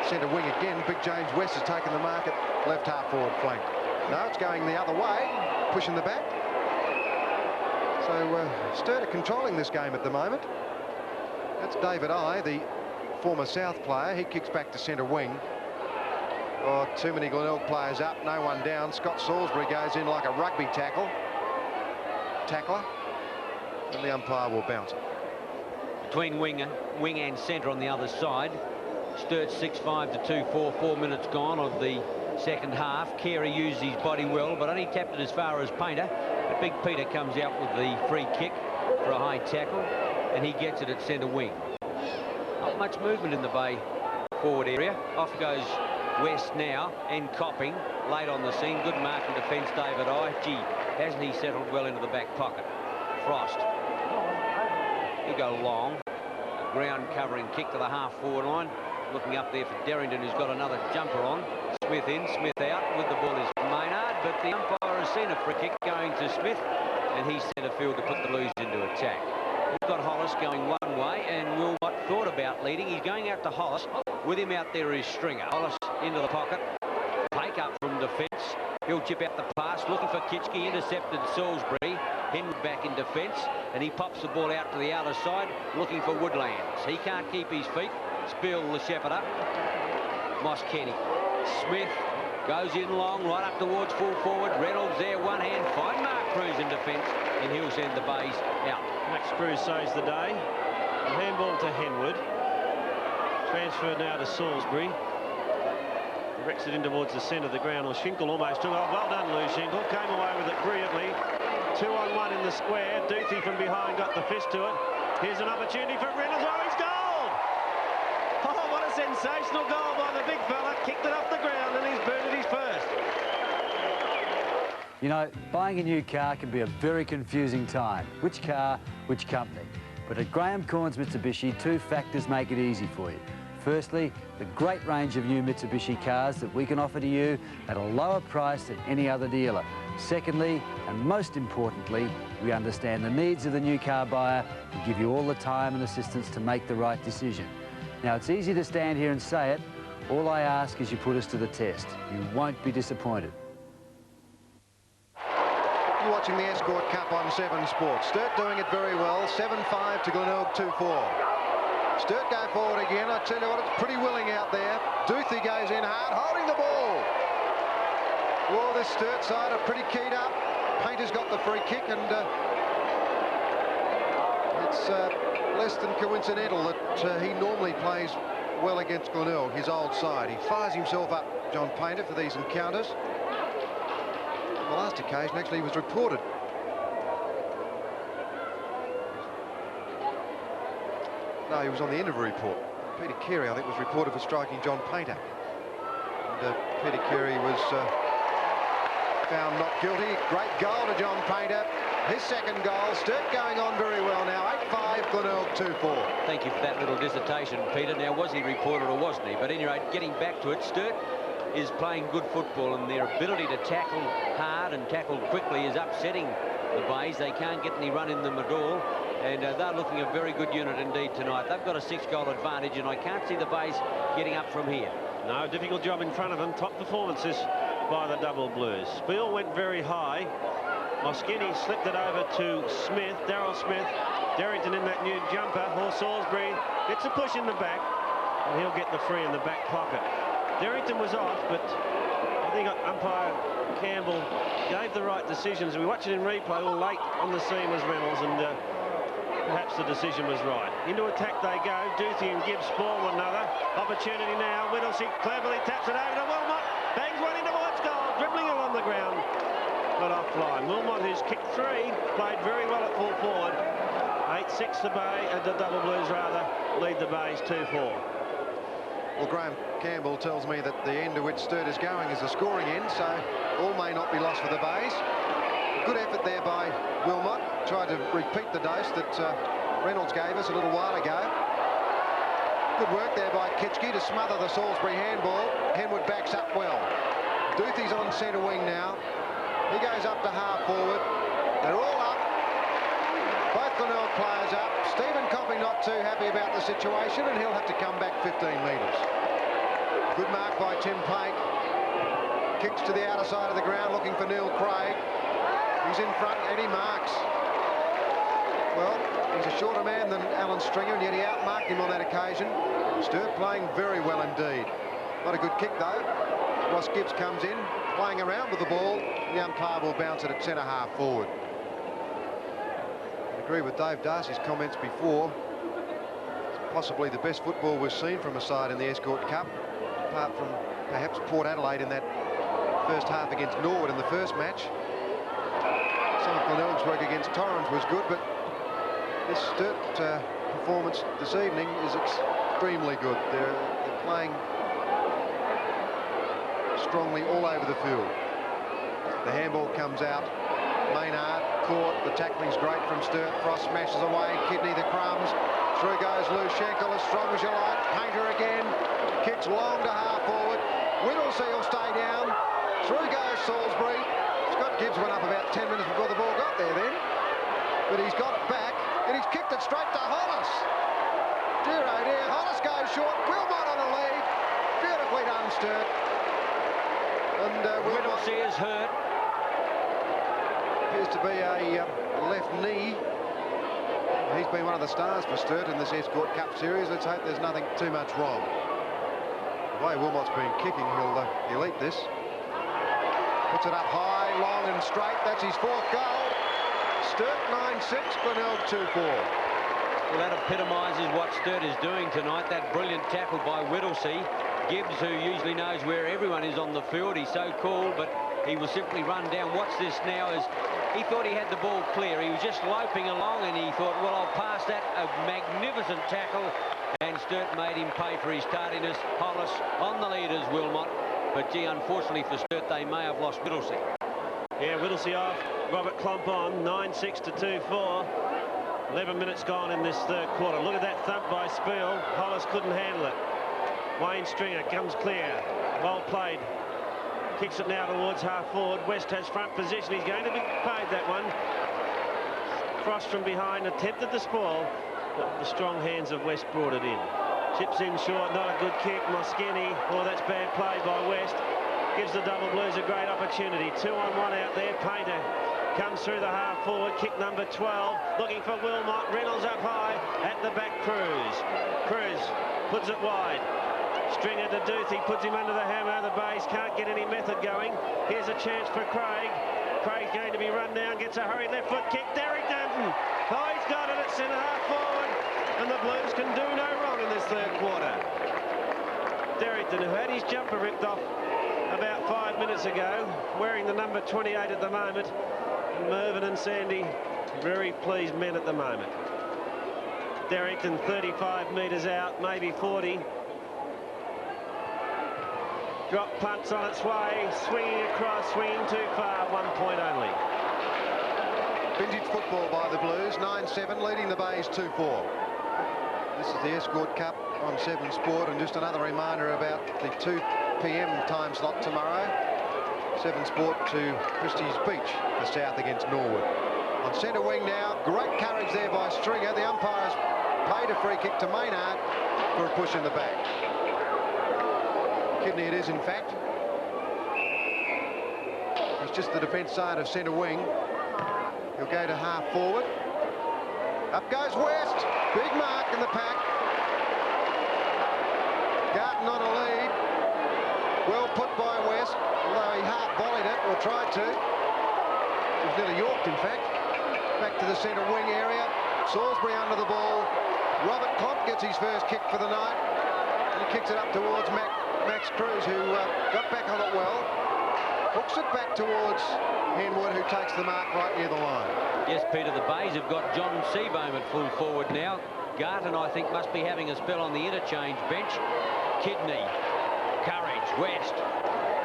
centre wing again. Big James West has taken the mark at left half forward flank. No, it's going the other way, pushing the back. So Sturt are controlling this game at the moment. That's David I, the former South player. He kicks back to centre wing. Oh, too many Glenelg players up, no one down. Scott Salisbury goes in like a rugby tackler, and the umpire will bounce it. Between wing and centre on the other side. Sturt 6-5 to 2-4, 4 minutes gone of the second half. Carey used his body well, but only tapped it as far as Painter. But Big Peter comes out with the free kick for a high tackle, and he gets it at centre wing. Not much movement in the Bay forward area. Off goes West now, and Copping late on the scene. Good mark and defence, David I. Gee, hasn't he settled well into the back pocket? Frost. He go long. A ground covering kick to the half forward line. Looking up there for Derrington, who's got another jumper on. Smith in, Smith out. With the ball is Maynard, but the umpire has seen a free kick going to Smith, and he's centre field to put the Blues into attack. We've got Hollis going one way, and Wilmot thought about leading. He's going out to Hollis. With him out there is Stringer. Hollis into the pocket. Take up from defence. He'll chip out the pass, looking for Kitchke, intercepted Salisbury. Henry back in defence, and he pops the ball out to the outer side, looking for Woodlands. He can't keep his feet. Spill the shepherd up. Moss Kenny. Smith goes in long, right up towards full forward. Reynolds there, one hand. Fine Mark Cruz in defence, and he'll send the Bays out. Max Cruz saves the day. A handball to Henwood. Transferred now to Salisbury. Directs it in towards the centre of the ground. Or Schinkel almost took off. Well done, Lou Schinkel. Came away with it brilliantly. 2-on-1 in the square. Duthie from behind got the fist to it. Here's an opportunity for Reynolds. Oh, he's goal! Oh, what a sensational goal by the big fella. Kicked it off the ground and he's booted his first. You know, buying a new car can be a very confusing time. Which car, which company? But at Graham Corns Mitsubishi, two factors make it easy for you. Firstly, the great range of new Mitsubishi cars that we can offer to you at a lower price than any other dealer. Secondly, and most importantly, we understand the needs of the new car buyer and give you all the time and assistance to make the right decision. Now, it's easy to stand here and say it. All I ask is you put us to the test. You won't be disappointed. You're watching the Escort Cup on 7 Sports. Sturt doing it very well. 7-5 to Glenelg 2-4. Sturt go forward again. I tell you what, it's pretty willing out there. Duthie goes in hard, holding the ball. Well, this Sturt side are pretty keyed up. Painter's got the free kick, and it's less than coincidental that he normally plays well against Glenelg, his old side. He fires himself up, John Painter, for these encounters. On the last occasion, actually, he was reported. No, he was on the end of a report. Peter Carey, I think, was reported for striking John Painter. And Peter Carey was found not guilty. Great goal to John Painter. His second goal. Sturt going on very well now. 8-5, Glenelg 2-4. Thank you for that little dissertation, Peter. Now, was he reported or wasn't he? But anyway, getting back to it, Sturt is playing good football, and their ability to tackle hard and tackle quickly is upsetting the Bays. They can't get any run in them at all, and they're looking a very good unit indeed tonight. They've got a 6-goal advantage, and I can't see the Bays getting up from here. No, difficult job in front of them. Top performances by the Double Blues. Spiel went very high. Moskini slipped it over to Smith, Darryl Smith. Derrington in that new jumper. Or Salisbury gets a push in the back, and he'll get the free in the back pocket. Derrington was off, but I think umpire Campbell gave the right decisions. We watched it in replay. All late on the scene was Reynolds, and perhaps the decision was right. Into attack they go. Duthie and Gibbs spoil one another. Opportunity now. Whittlesey cleverly taps it over to Wilmot. Bangs one into White's goal. Dribbling along the ground, but offline. Wilmot, who's kicked 3, played very well at full forward. 8-6 the Double Blues rather lead the Bays 2-4. Well, Graham Campbell tells me that the end to which Sturt is going is the scoring end, so all may not be lost for the Bays. Good effort there by Wilmot. Tried to repeat the dose that Reynolds gave us a little while ago. Good work there by Kitchke to smother the Salisbury handball. Henwood backs up well. Duthie's on centre wing now. He goes up to half forward. They're all up. Both Glenelg players up. Stephen Copping not too happy about the situation, and he'll have to come back 15 metres. Good mark by Tim Pake. Kicks to the outer side of the ground looking for Neil Craig. He's in front and he marks. Well, he's a shorter man than Alan Stringer, and yet he outmarked him on that occasion. Sturt playing very well indeed. Not a good kick though. Ross Gibbs comes in, playing around with the ball. The umpire will bounce it at centre half forward. I agree with Dave Darcy's comments before. It's possibly the best football we've seen from a side in the Escort Cup, apart from perhaps Port Adelaide in that first half against Norwood in the first match. Some of Glenelg's work against Torrens was good, but this Sturt performance this evening is extremely good. They're playing strongly all over the field. The handball comes out. Maynard caught. The tackling's great from Sturt. Frost smashes away. Kidney the crumbs. Through goes Lou Schenkel, as strong as you like. Painter again. Kicks long to half forward. Whittlesey will stay down. Through goes Salisbury. Scott Gibbs went up about 10 minutes before the ball got there then. But he's got it back, and he's kicked it straight to Hollis. Dear oh dear, Hollis goes short. Wilmot on the lead. run, Sturt. And Whittlesey is hurt. Appears to be a left knee. He's been one of the stars for Sturt in this Escort Cup series. Let's hope there's nothing too much wrong. The way Wilmot's been kicking, he'll eat this. Puts it up high, long and straight. That's his 4th goal. Sturt 9-6, Glenelg 2-4. Well, that epitomises what Sturt is doing tonight. That brilliant tackle by Whittlesey. Gibbs, who usually knows where everyone is on the field, he's so cool, but he will simply run down. Watch this now as he thought he had the ball clear. He was just loping along and he thought, well, I'll pass that. A magnificent tackle. And Sturt made him pay for his tardiness. Hollis on the leaders, Wilmot. But, gee, unfortunately for Sturt, they may have lost Whittlesey. Yeah, Whittlesey off. Robert Klomp on. 9-6 to 2-4. 11 minutes gone in this 3rd quarter. Look at that thump by Spiel. Hollis couldn't handle it. Wayne Stringer comes clear. Well played. Kicks it now towards half forward. West has front position. He's going to be paid that one. Frost from behind attempted the spoil, but the strong hands of West brought it in. Chips in short, not a good kick. Moskini, oh, that's bad play by West. Gives the Double Blues a great opportunity. 2-on-1 out there. Painter comes through the half forward. Kick number 12. Looking for Wilmot. Reynolds up high. At the back, Cruz. Cruz puts it wide. Stringer to Duthie, puts him under the hammer. The base can't get any method going. Here's a chance for Craig. Craig's going to be run down. Gets a hurried left foot kick. Derek Danton. Oh, he's got it at centre half forward. And the Blues can do no wrong in this 3rd quarter. Derrington, who had his jumper ripped off about 5 minutes ago, wearing the number 28 at the moment. And Mervyn and Sandy, very pleased men at the moment. Derrington 35 metres out, maybe 40. Drop punts on its way, swinging across, swinging too far, 1 point only. Vintage football by the Blues, 9-7, leading the Bays 2-4. This is the Escort Cup on 7 Sport, and just another reminder about the 2 p.m. time slot tomorrow. 7 Sport to Christie's Beach for South against Norwood. On centre wing now, great courage there by Stringer. The umpires paid a free kick to Maynard for a push in the back. Kidney it is, in fact. It's just the defence side of centre wing. He'll go to half forward. Up goes West. Big mark in the pack. Garton on a lead. Well put by West, although he half volleyed it, or tried to. He was nearly yorked, in fact. Back to the centre wing area. Salisbury under the ball. Robert Klomp gets his first kick for the night. He kicks it up towards Max Cruz, who got back on it well. Hooks it back towards Henwood, who takes the mark right near the line. Yes, Peter, the Bays have got John Seabohm at full forward now. Garton, I think, must be having a spell on the interchange bench. Kidney, Courage, West.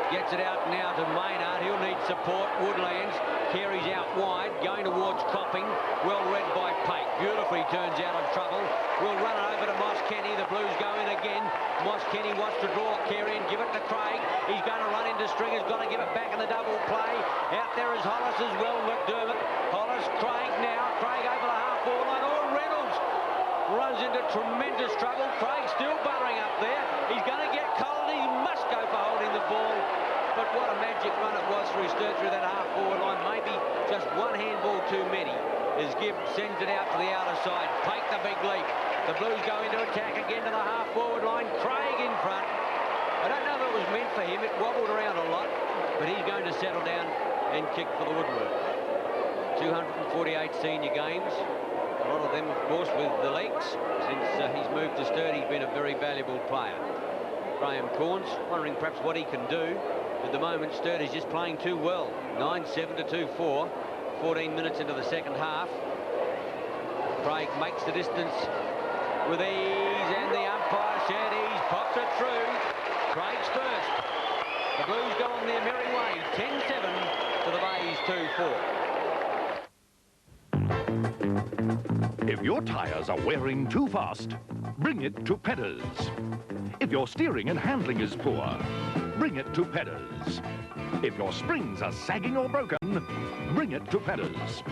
Gets it out now to Maynard. He'll need support. Woodlands carries out wide, going towards Copping. Well read by Pate. Beautifully turns out of trouble. We'll run it over to Moss Kenny. The Blues go in again. Moss Kenny wants to draw Carey and give it to Craig. He's going to run into Stringer's got to give it back in the double play. Out there is Hollis as well, McDermott. Hollis, Craig now. Craig over the half-forward line. Oh, Reynolds runs into tremendous trouble. Craig still buttering up there. He's going to get cold. He must go for holding the ball. But what a magic run it was through Sturt through that half-forward line. Maybe just one handball too many as Gibb sends it out to the outer side. Take the big leap. The Blues go into attack again to the half-forward line. Craig in front. I don't know if it was meant for him. It wobbled around a lot. But he's going to settle down and kick for the woodwork. 248 senior games. A lot of them, of course, with the legs. Since he's moved to Sturt, he's been a very valuable player. Graham Corns wondering perhaps what he can do. At the moment, Sturt is just playing too well. 9-7 to 2-4. 14 minutes into the second half. Craig makes the distance with ease, and the umpire said he's popped it through. Craig's first. The Blues go on their merry way. 10-7 to the Bays 2-4. If your tyres are wearing too fast, bring it to Pedders. If your steering and handling is poor, bring it to Pedders. If your springs are sagging or broken, bring it to Pedders.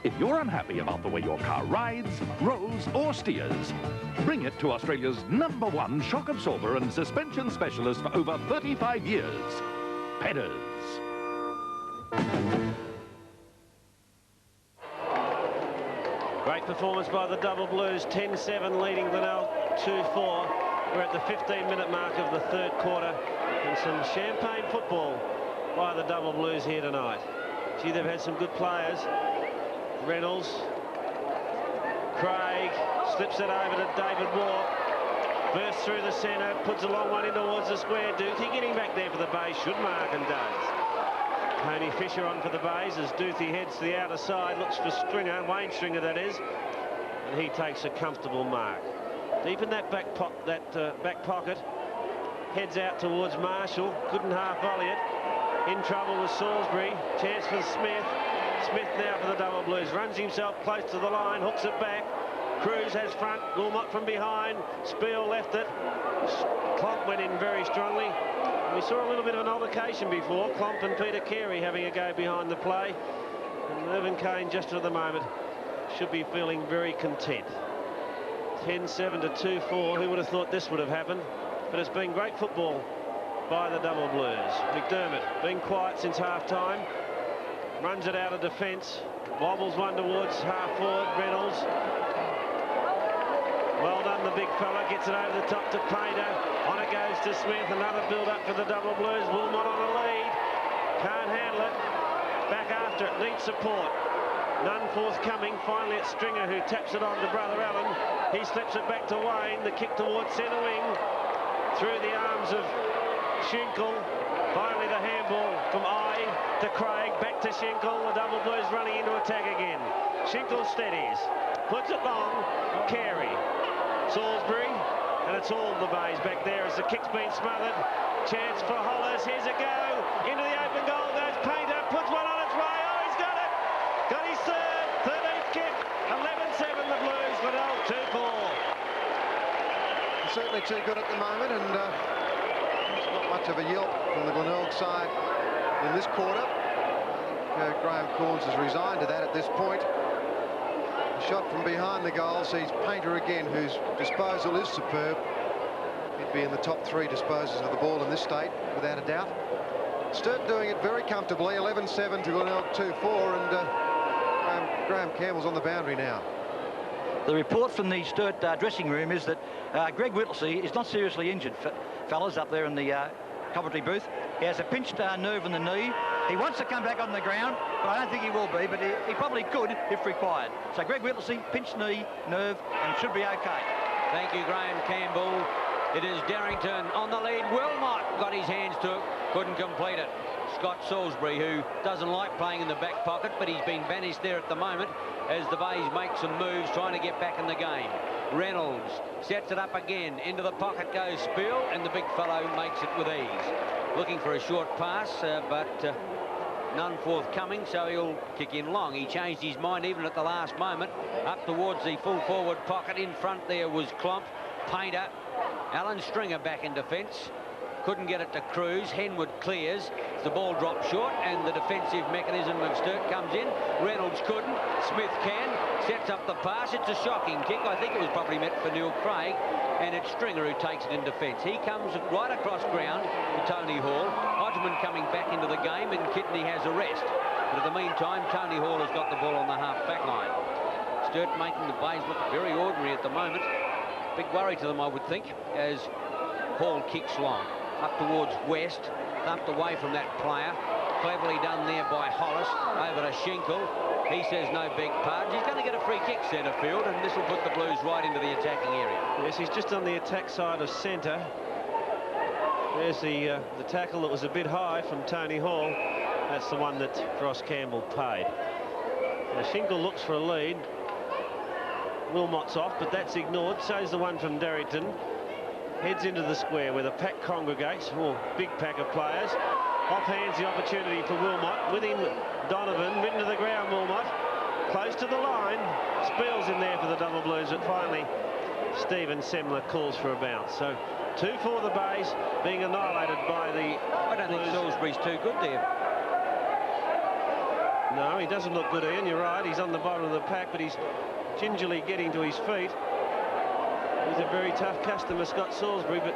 If you're unhappy about the way your car rides, rolls or steers, bring it to Australia's #1 shock absorber and suspension specialist for over 35 years. Pedders. Great performance by the Double Blues, 10-7 leading Glenelg 2-4. We're at the 15-minute mark of the third quarter, and some champagne football by the Double Blues here tonight. Gee, they've had some good players. Reynolds, Craig slips it over to David Wark, bursts through the centre, puts a long one in towards the square. Duthie getting back there for the Bays, should mark and does. Tony Fisher on for the Bays as Duthie heads to the outer side, looks for Stringer, Wayne Stringer that is, and he takes a comfortable mark. Deep in that back pocket, heads out towards Marshall, couldn't half volley it. In trouble with Salisbury, chance for Smith. Smith now for the Double Blues, runs himself close to the line, hooks it back. Cruz has front, Wilmot from behind, Spiel left it. Klomp went in very strongly. We saw a little bit of an altercation before, Klomp and Peter Carey having a go behind the play. And Mervyn Kane just at the moment should be feeling very content. 10-7 to 2-4, who would have thought this would have happened? But it's been great football by the Double Blues. McDermott been quiet since half-time. Runs it out of defence, wobbles one towards half-forward, Reynolds. Well done, the big fella, gets it over the top to Painter. On it goes to Smith, another build-up for the Double Blues. Wilmot on a lead, can't handle it. Back after it, needs support. None forthcoming, finally it's Stringer who taps it on to Brother Allen. He slips it back to Wayne, the kick towards centre wing. Through the arms of Schinkel. Finally the handball from I to Craig, back to Schinkel. The Double Blues running into attack again. Schinkel steadies, puts it long, Carey, Salisbury, and it's all the Bays back there as the kick's been smothered. Chance for Hollis, here's a go, into the open goal goes Painter, puts one on its way, oh he's got it! Got his third, 13th kick, 11-7 the Blues, Glenelg 2-4. Certainly too good at the moment, and not much of a yelp from the Glenelg side in this quarter. Graham Corns has resigned to that at this point. A shot from behind the goal sees Painter again, whose disposal is superb. He'd be in the top 3 disposers of the ball in this state, without a doubt. Sturt doing it very comfortably, 11-7 to Glenelg 2-4, and Graham Campbell's on the boundary now. The report from the Sturt dressing room is that Greg Whittlesey is not seriously injured, fellas, up there in the commentary booth. He has a pinched nerve in the knee. He wants to come back on the ground, but I don't think he will be, but he probably could if required. So Greg Whittlesey, pinched knee, nerve, and should be okay. Thank you, Graham Campbell. It is Darrington on the lead. Wilmot got his hands to it, couldn't complete it. Scott Salisbury, who doesn't like playing in the back pocket, but he's been banished there at the moment as the Bays make some moves trying to get back in the game. Reynolds sets it up again. Into the pocket goes Spiel, and the big fellow makes it with ease. Looking for a short pass, but none forthcoming, so he'll kick in long. He changed his mind even at the last moment. Up towards the full forward pocket. In front there was Klomp, Painter, Alan Stringer back in defence. Couldn't get it to Cruz. Henwood clears. The ball dropped short, and the defensive mechanism of Sturt comes in. Reynolds couldn't. Smith can. Sets up the pass. It's a shocking kick. I think it was probably meant for Neil Craig, and it's Stringer who takes it in defence. He comes right across ground to Tony Hall. Hodgman coming back into the game, and Kidney has a rest. But in the meantime, Tony Hall has got the ball on the half-back line. Sturt making the Bays look very ordinary at the moment. Big worry to them, I would think, as Hall kicks long. Up towards West, thumped away from that player. Cleverly done there by Hollis. Over to Schinkel. He says no big pardons. He's going to get a free kick centre field, and this will put the Blues right into the attacking area. Yes, he's just on the attack side of centre. There's the tackle that was a bit high from Tony Hall. That's the one that Ross Campbell paid. Now Schinkel looks for a lead. Wilmot's off, but that's ignored. So's the one from Darrington. Heads into the square where the pack congregates. Oh, big pack of players. Offhands the opportunity for Wilmot. With him, Donovan. Ridden to the ground, Wilmot. Close to the line. Spiel's in there for the Double Blues, but finally Stephen Semler calls for a bounce. So 2-4 the Bays, being annihilated by the I don't think Salisbury's too good there. No, he doesn't look good, Ian. You're right. He's on the bottom of the pack, but he's gingerly getting to his feet. He's a very tough customer, Scott Salisbury, but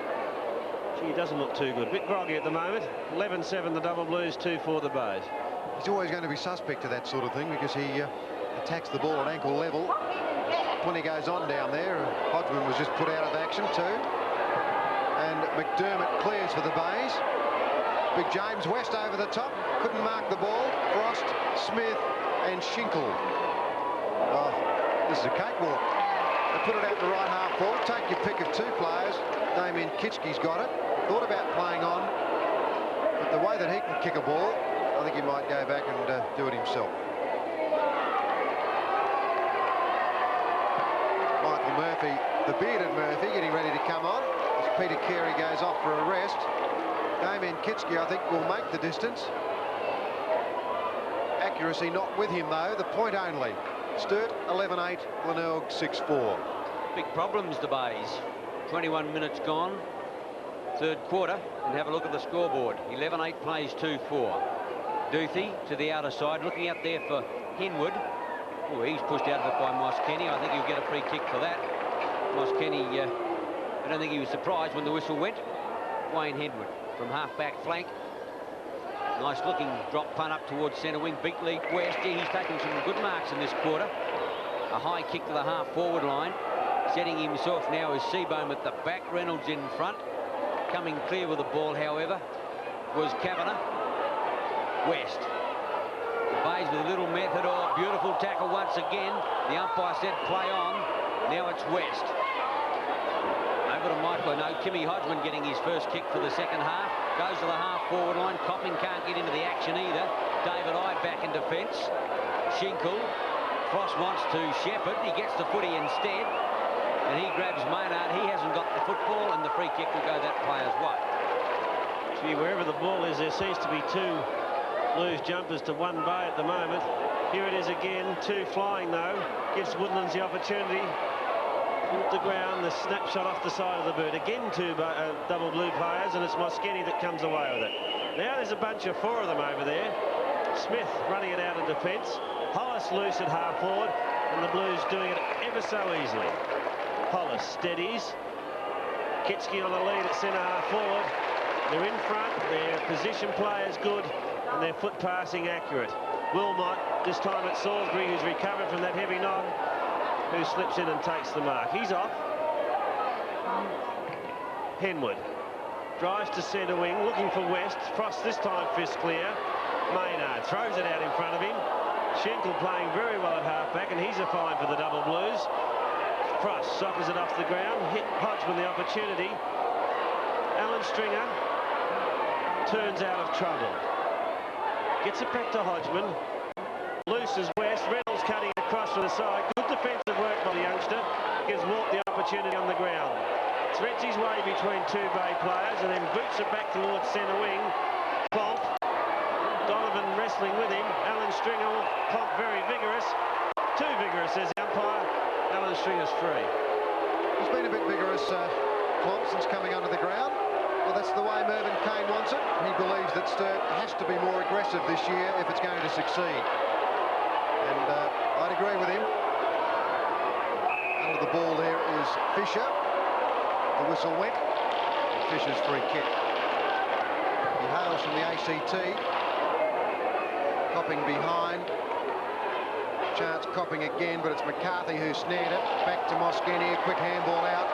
gee, he doesn't look too good. Bit groggy at the moment. 11-7 the Double Blues, 2-4 the Bays. He's always going to be suspect to that sort of thing because he attacks the ball at ankle level. When he goes on down there, Hodgman was just put out of action too. And McDermott clears for the Bays. Big James West over the top, couldn't mark the ball. Frost, Smith and Schinkel. Oh, this is a cakewalk. They put it out the right half forward. Take your pick of two players. Damien Kitschke's got it. Thought about playing on, but the way that he can kick a ball, I think he might go back and do it himself. Michael Murphy, the bearded Murphy, getting ready to come on as Peter Carey goes off for a rest. Damien Kitschke, I think, will make the distance. Accuracy not with him, though. The point only. Sturt 11-8, Glenelg 6-4. Big problems, the Bays. 21 minutes gone. Third quarter, and have a look at the scoreboard. 11-8 plays 2-4. Duthie to the outer side, looking out there for Henwood. Oh, he's pushed out of it by Moss Kenny. I think he'll get a free kick for that. Moss Kenny, I don't think he was surprised when the whistle went. Wayne Henwood from half-back flank. Nice looking drop punt up towards centre wing. Beat Lee West. He's taken some good marks in this quarter. A high kick to the half-forward line. Setting himself now is Seabohm at the back. Reynolds in front. Coming clear with the ball, however, was Kavanagh. West. The Bays with a little method. Oh, beautiful tackle once again. The umpire said play on. Now it's West. Over to Michael. No, Kimmy Hodgman getting his first kick for the second half. Goes to the half-forward line. Copping can't get into the action either. David Ide back in defence. Schinkel. Frost wants to shepherd. He gets the footy instead. And he grabs Maynard. He hasn't got the football, and the free kick will go that player's way. Gee, wherever the ball is, there seems to be two Blues jumpers to one Bay at the moment. Here it is again. Two flying, though. Gives Woodlands the opportunity. Off the ground, the snapshot off the side of the boot. Again, two Double Blue players, and it's Moskeny that comes away with it. Now there's a bunch of four of them over there. Smith running it out of defence. Hollis loose at half forward, and the Blues doing it ever so easily. Hollis steadies. Kitschke on the lead at centre half forward. They're in front, their position play is good, and their foot passing accurate. Wilmot, this time at Salisbury, who's recovered from that heavy knock, who slips in and takes the mark. He's off. Henwood drives to centre wing, looking for West. Frost this time fist clear. Maynard throws it out in front of him. Schinkel playing very well at halfback, and he's a fine for the Double Blues. Frost soccers it off the ground. Hit Hodgman the opportunity. Alan Stringer turns out of trouble. Gets it back to Hodgman. Loose as West. Reynolds cutting across from the side. Good defensive work by the youngster. Gives Walt the opportunity on the ground. Threads his way between two Bay players and then boots it back towards centre wing. Plonk. Donovan wrestling with him. Alan Stringer. Plonk very vigorous. Too vigorous, says the umpire. Alan Stringer's free. He's been a bit vigorous, Plonk, since coming under the ground. Well, that's the way Mervyn Kane wants it. He believes that Sturt has to be more aggressive this year if it's going to succeed. And I'd agree with him. Under the ball there is Fisher. The whistle went. Fisher's free kick. He hails from the ACT. Copping behind. Chance Copping again, but it's McCarthy who snared it. Back to Moskeny, a quick handball out.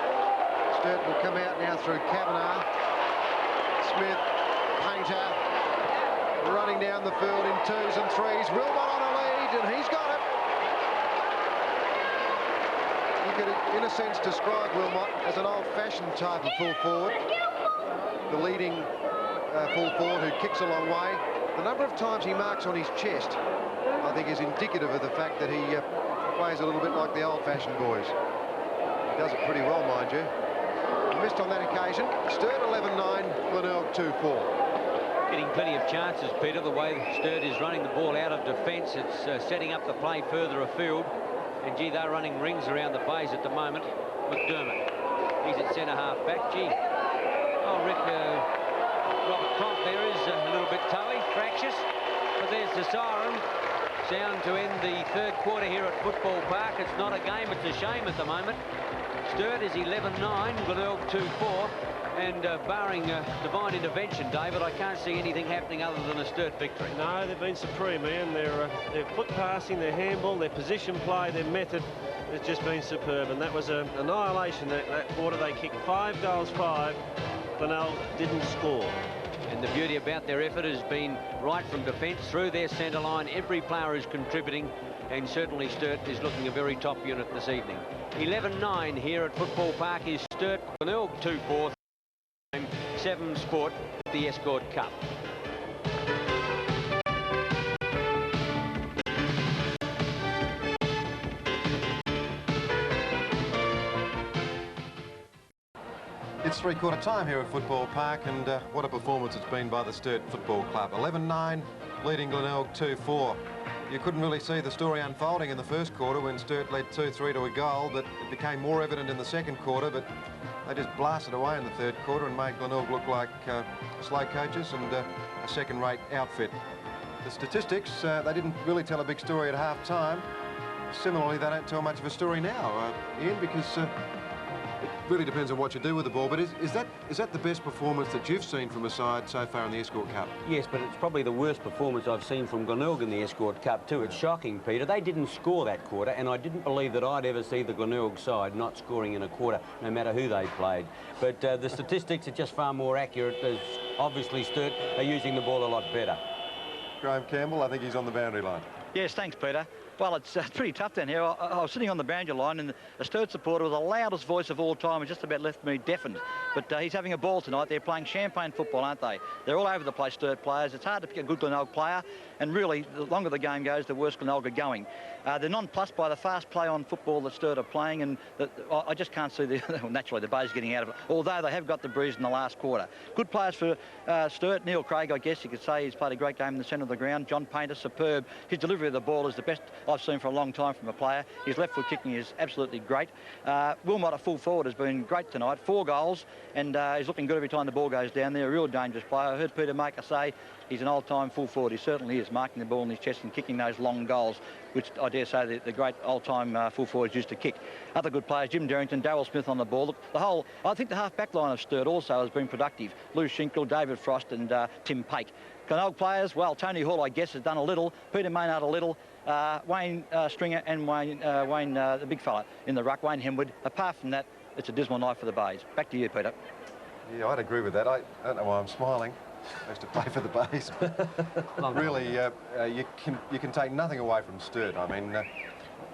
Sturt will come out now through Kavanagh. Smith, Painter, running down the field in twos and threes. Wilmot on a lead, and he's got it. You could, in a sense, describe Wilmot as an old-fashioned type of full forward. The leading full forward who kicks a long way. The number of times he marks on his chest, I think, is indicative of the fact that he plays a little bit like the old-fashioned boys. He does it pretty well, mind you. He missed on that occasion. Sturt 11-9, Glenelg 2-4. Getting plenty of chances, Peter, the way Sturt is running the ball out of defence. It's setting up the play further afield. And, gee, they're running rings around the Bays at the moment. McDermott, he's at centre half back. Gee, oh, Rick, Robert Cronk there is a little bit toey, fractious. But there's the siren. sound to end the third quarter here at Football Park. It's not a game, it's a shame at the moment. Sturt is 11-9, Glenelg 2-4, and barring divine intervention, David, I can't see anything happening other than a Sturt victory. No, they've been supreme, man. Their foot passing, their handball, their position play, their method has just been superb, and that was an annihilation that quarter. They kicked 5 goals, 5. Glenelg didn't score. And the beauty about their effort has been right from defence through their centre line. Every player is contributing, and certainly Sturt is looking a very top unit this evening. 11-9 here at Football Park is Sturt. Glenelg 2-4. 7 Sport, the Escort Cup. It's three-quarter time here at Football Park, and what a performance it's been by the Sturt Football Club. 11-9, leading Glenelg 2-4. You couldn't really see the story unfolding in the first quarter when Sturt led 2-3 to a goal, but it became more evident in the second quarter, but they just blasted away in the third quarter and made Glenelg look like slow coaches and a second-rate outfit. The statistics, they didn't really tell a big story at half-time. Similarly, they don't tell much of a story now, Ian, because it really depends on what you do with the ball. But is that the best performance that you've seen from a side so far in the Escort Cup? Yes, but it's probably the worst performance I've seen from Glenelg in the Escort Cup too. It's shocking, Peter. They didn't score that quarter, and I didn't believe that I'd ever see the Glenelg side not scoring in a quarter, no matter who they played. But the statistics are just far more accurate, as obviously Sturt are using the ball a lot better. Graham Campbell, I think he's on the boundary line. Yes, thanks, Peter. Well, it's pretty tough down here. I was sitting on the boundary line, and the Sturt supporter with the loudest voice of all time has just about left me deafened. But he's having a ball tonight. They're playing champagne football, aren't they? They're all over the place, Sturt players. It's hard to pick a good Glenelg player, and really, the longer the game goes, the worse Glenelg are going. They're nonplussed by the fast play on football that Sturt are playing, and I just can't see well, naturally the Bay's getting out of it, although they have got the breeze in the last quarter. Good players for Sturt. Neil Craig, I guess you could say, he's played a great game in the centre of the ground. John Painter, superb. His delivery of the ball is the best I've seen for a long time from a player. His left foot kicking is absolutely great. Wilmot, a full forward, has been great tonight. 4 goals, and he's looking good every time the ball goes down there. A real dangerous player. I heard Peter Maker say he's an old-time full forward. He certainly is, marking the ball in his chest and kicking those long goals, which I dare say the great old-time full forwards used to kick. Other good players, Jim Derrington, Darryl Smith on the ball. Look, I think the half-back line of Sturt also has been productive. Lou Schinkel, David Frost and Tim Pake. Glenelg players, well, Tony Hall, I guess, has done a little. Peter Maynard a little. Wayne Stringer and Wayne, the big fella in the ruck, Wayne Hemwood. Apart from that, it's a dismal night for the Bays. Back to you, Peter. Yeah, I'd agree with that. I don't know why I'm smiling. I used to play for the Bays. But really, you can take nothing away from Sturt. I mean,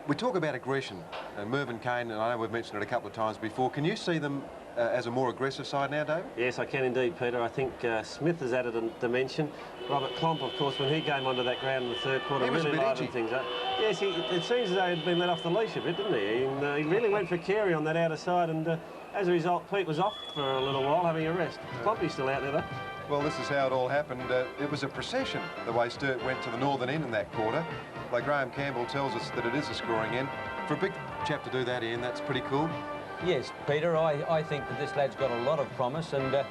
we talk about aggression. Mervyn Kane, and I know we've mentioned it a couple of times before. Can you see them as a more aggressive side now, David? Yes, I can indeed, Peter. I think Smith has added a dimension. Robert Klomp, of course, when he came onto that ground in the third quarter, he was really a bit livened edgy. things up. Yes, it seems as though he'd been let off the leash a bit, didn't he? And, he really went for Carey on that outer side, and as a result, Pete was off for a little while, having a rest. Klompy's still out there, though. Well, this is how it all happened. It was a procession, the way Sturt went to the northern end in that quarter. Like Graham Campbell tells us that it is a scoring end. For a big chap to do that, Ian, that's pretty cool. Yes, Peter, I think that this lad's got a lot of promise, and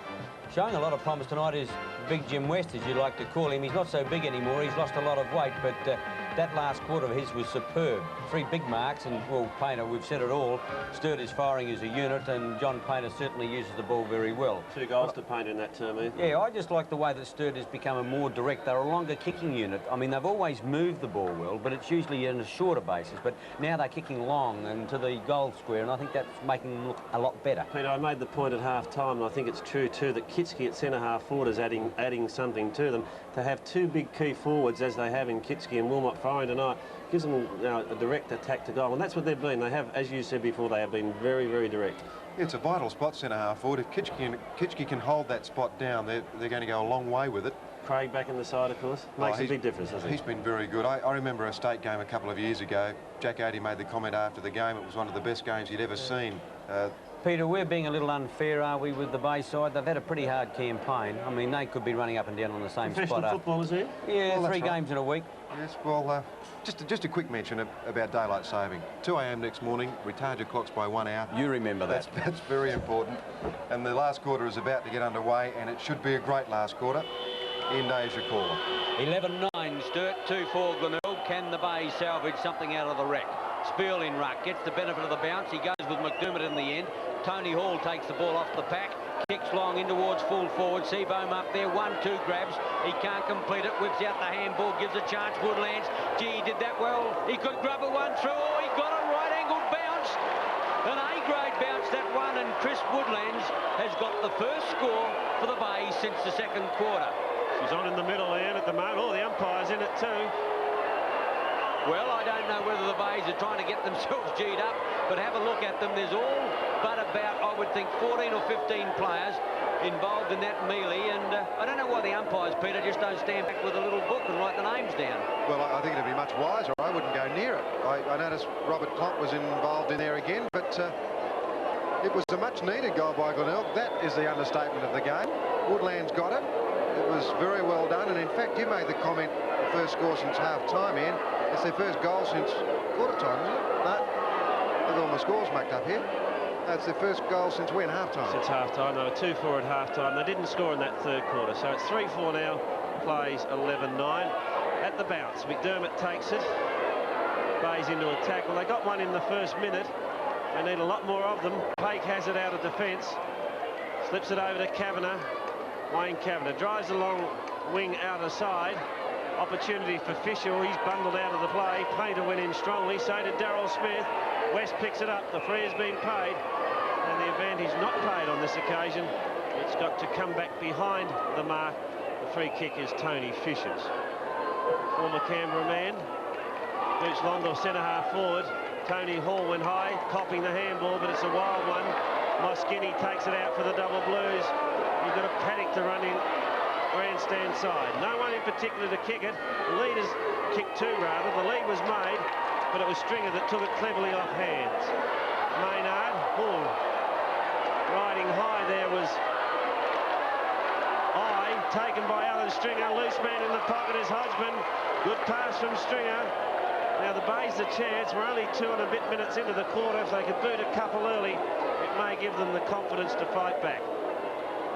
showing a lot of promise tonight is Big Jim West, as you like to call him. He's not so big anymore, he's lost a lot of weight, but that last quarter of his was superb. 3 big marks, and, well, Painter, we've said it all. Sturt is firing as a unit, and John Painter certainly uses the ball very well. 2 goals to Painter in that term, eh? Yeah, I just like the way that Sturt has become a more direct. They're a longer kicking unit. I mean, they've always moved the ball well, but it's usually on a shorter basis. But now they're kicking long and to the goal square, and I think that's making them look a lot better. Peter, I made the point at half-time, and I think it's true, too, that Kitski at centre-half forward is adding something to them. To have 2 big key forwards, as they have in Kitski and Wilmot firing tonight, gives them a direct attack to goal, and that's what they've been. They have, as you said before, they have been very, very direct. Yeah, it's a vital spot, centre-half forward. If Kitski can hold that spot down, they're going to go a long way with it. Craig back in the side, of course, makes a big difference, doesn't he? He's been very good. I remember a state game a couple of years ago. Jack Adey made the comment after the game, it was one of the best games he'd ever seen. Peter, we're being a little unfair, are we, with the Bay side? They've had a pretty hard campaign. I mean, they could be running up and down on the same spot. Professional football, is it? Yeah, well, 3 games in a week. Yes, well, just a quick mention about daylight saving. 2 a.m. next morning, retard your clocks by 1 hour. You remember that. That's very important. And the last quarter is about to get underway, and it should be a great last quarter. Ian Day is your caller. 11-9, Sturt, 2-4 Glenelg. Can the Bays salvage something out of the wreck? Spiel in ruck, gets the benefit of the bounce. He goes with McDermott in the end. Tony Hall takes the ball off the pack, kicks long in towards full forward. Seabohm up there, 1-2 grabs. He can't complete it, whips out the handball, gives a chance. Woodlands, gee, he did that well. He could grub a one through. Oh, he got a right-angled bounce. An A-grade bounce, that one, and Chris Woodlands has got the first score for the Bays since the second quarter. She's on in the middle, Ian, at the moment. Oh, the umpire's in it too. Well, I don't know whether the Bays are trying to get themselves G'd up, but have a look at them. There's all but about, I would think, 14 or 15 players involved in that melee, and I don't know why the umpires, Peter, just don't stand back with a little book and write the names down. Well, I think it'd be much wiser. I wouldn't go near it. I noticed Robert Clont was involved in there again, but it was a much-needed goal by Glenelg. That is the understatement of the game. Woodlands got it. It was very well done, and in fact, you made the comment, the first score since half-time, Ian. It's their first goal since quarter-time, isn't it? No, I've got all my scores mucked up here. That's their first goal since when, half-time? Since half-time. They were 2-4 at half-time. They didn't score in that third quarter, so it's 3-4 now. Plays 11-9. At the bounce, McDermott takes it. Bays into attack. Well, they got one in the first minute. They need a lot more of them. Pake has it out of defence. Slips it over to Kavanagh. Wayne Kavanagh drives the long wing out of side. Opportunity for Fisher. He's bundled out of the play. Painter went in strongly. So did Darryl Smith. West picks it up. The free has been paid. And the advantage not paid on this occasion. It's got to come back behind the mark. The free kick is Tony Fisher's. Former Canberra man. Boots Londo centre half forward. Tony Hall went high, copying the handball, but it's a wild one. Moskini takes it out for the double blues. You've got a Paddock to run in grandstand side. No one in particular to kick it. The leaders kicked two, rather. The lead was made, but it was Stringer that took it cleverly off hands. Maynard, riding high there was taken by Alan Stringer. Loose man in the pocket is Hodgman. Good pass from Stringer. Now the Bays the chance. We're only 2 and a bit minutes into the quarter. If they could boot a couple early, it may give them the confidence to fight back.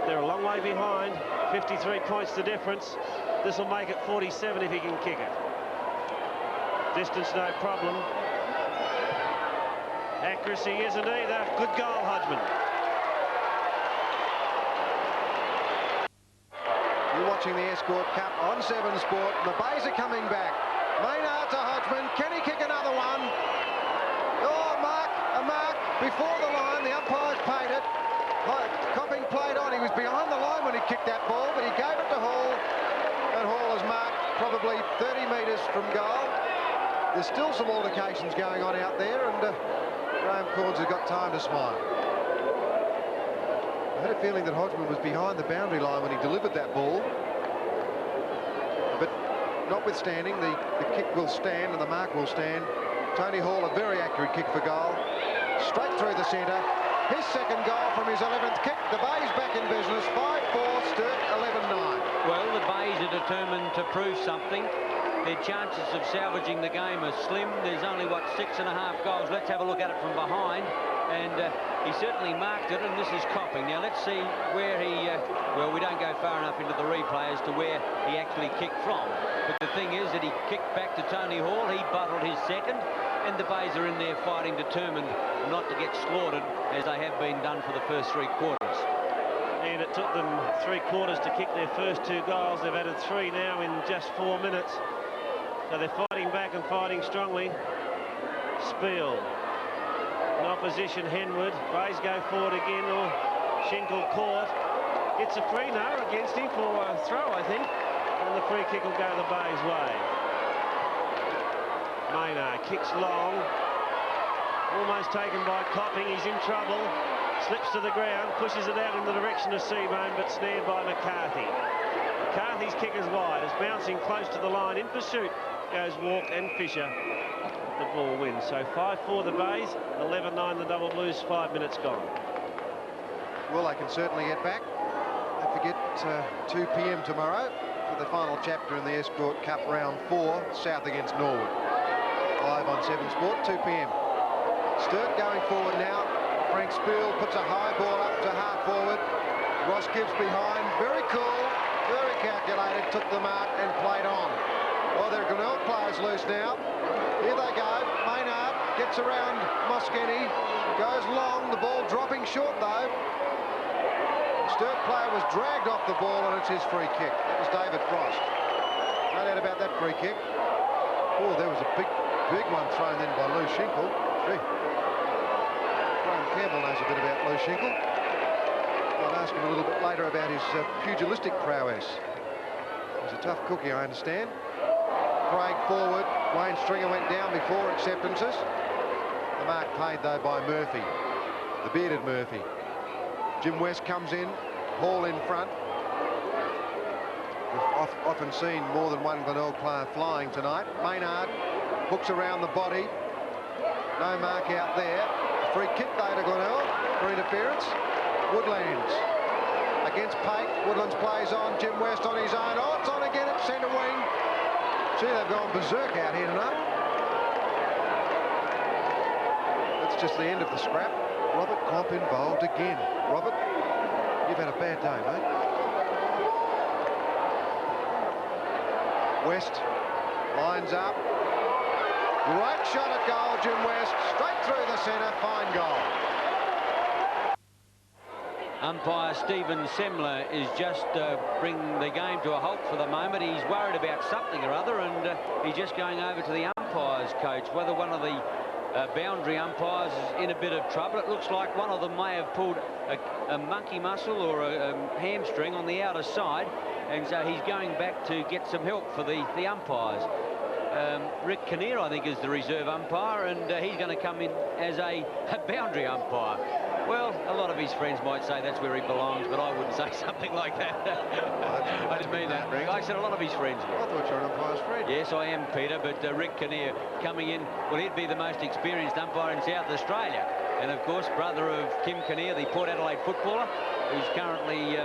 They're a long way behind. 53 points the difference. This will make it 47 if he can kick it. Distance no problem. Accuracy isn't either. Good goal, Hodgman. You're watching the Escort Cup on 7 Sport. The Bays are coming back. Maynard to Hodgman. Can he kick another one? Oh, a mark before the line. The umpires paid it. Copping played on. He was behind the line when he kicked that ball, but he gave it to Hall. And Hall is marked probably 30 metres from goal. There's still some altercations going on out there, and Graham Corns has got time to smile. I had a feeling that Hodgman was behind the boundary line when he delivered that ball. But notwithstanding, the kick will stand and the mark will stand. Tony Hall, a very accurate kick for goal. Straight through the centre. His second goal from his 11th kick. The Bays back in business. 5-4, Sturt 11-9. Well, the Bays are determined to prove something. Their chances of salvaging the game are slim. There's only, what, 6.5 goals. Let's have a look at it from behind. And he certainly marked it, and this is Copping. Now, let's see where he... well, we don't go far enough into the replay as to where he actually kicked from. But the thing is that he kicked back to Tony Hall. He buttled his second, and the Bays are in there fighting, determined not to get slaughtered, as they have been done for the first 3 quarters. And it took them 3 quarters to kick their first 2 goals. They've added 3 now in just 4 minutes. So they're fighting back and fighting strongly. Spiel. In opposition, Henwood. Bays go forward again, or Schinkel caught. Gets a free now against him for a throw, I think. And the free kick will go the Bays' way. Maynard kicks long. Almost taken by Copping. He's in trouble. Slips to the ground, pushes it out in the direction of Seabohm, but snared by McCarthy. McCarthy's kick is wide. It's bouncing close to the line. In pursuit goes Walk and Fisher. The ball wins. So 5-4 the Bays, 11-9 the Double Blues, 5 minutes gone. Well, they can certainly get back. Don't forget 2 p.m. tomorrow for the final chapter in the Escort Cup round 4, South against Norwood. Live on 7 Sport, 2 p.m. Sturt going forward now. Frank Spiel puts a high ball up to half forward. Ross Gibbs behind. Very cool, very calculated, took the mark and played on. Oh, there are Glenelg players loose now. Here they go. Maynard gets around Moskeny, goes long, the ball dropping short though. The Sturt player was dragged off the ball and it's his free kick. That was David Frost. No doubt about that free kick. Oh, there was a big one thrown in by Lou Shinkle. Gee. Graham Campbell knows a bit about Lou Shinkle. I'll ask him a little bit later about his pugilistic prowess. He's a tough cookie, I understand. Craig forward. Wayne Stringer went down before acceptances. The mark paid, though, by Murphy. The bearded Murphy. Jim West comes in. Hall in front. We've often seen more than one Glenelg player flying tonight. Maynard hooks around the body. No mark out there. A free kick, though, to Glenelg for interference. Woodlands against Pate. Woodlands plays on. Jim West on his own. Oh, it's on again at centre wing. Gee, they've gone berserk out here tonight. That's just the end of the scrap. Robert Comp involved again. Robert, you've had a bad day, mate. West lines up. Great shot at goal, Jim West. Straight through the centre. Fine goal. Umpire Stephen Semler is just bringing the game to a halt for the moment. He's worried about something or other, and he's just going over to the umpires coach. Whether one of the boundary umpires is in a bit of trouble. It looks like one of them may have pulled a monkey muscle or a hamstring on the outer side, and so he's going back to get some help for the umpires. Rick Kinnear, I think, is the reserve umpire, and he's going to come in as a boundary umpire. Well, a lot of his friends might say that's where he belongs, but I wouldn't say something like that. I didn't mean that, Rick. I said a lot of his friends would. I thought you were an umpire's friend. Yes, I am, Peter, but Rick Kinnear coming in, well, he'd be the most experienced umpire in South Australia. And, of course, brother of Kim Kinnear, the Port Adelaide footballer, who's currently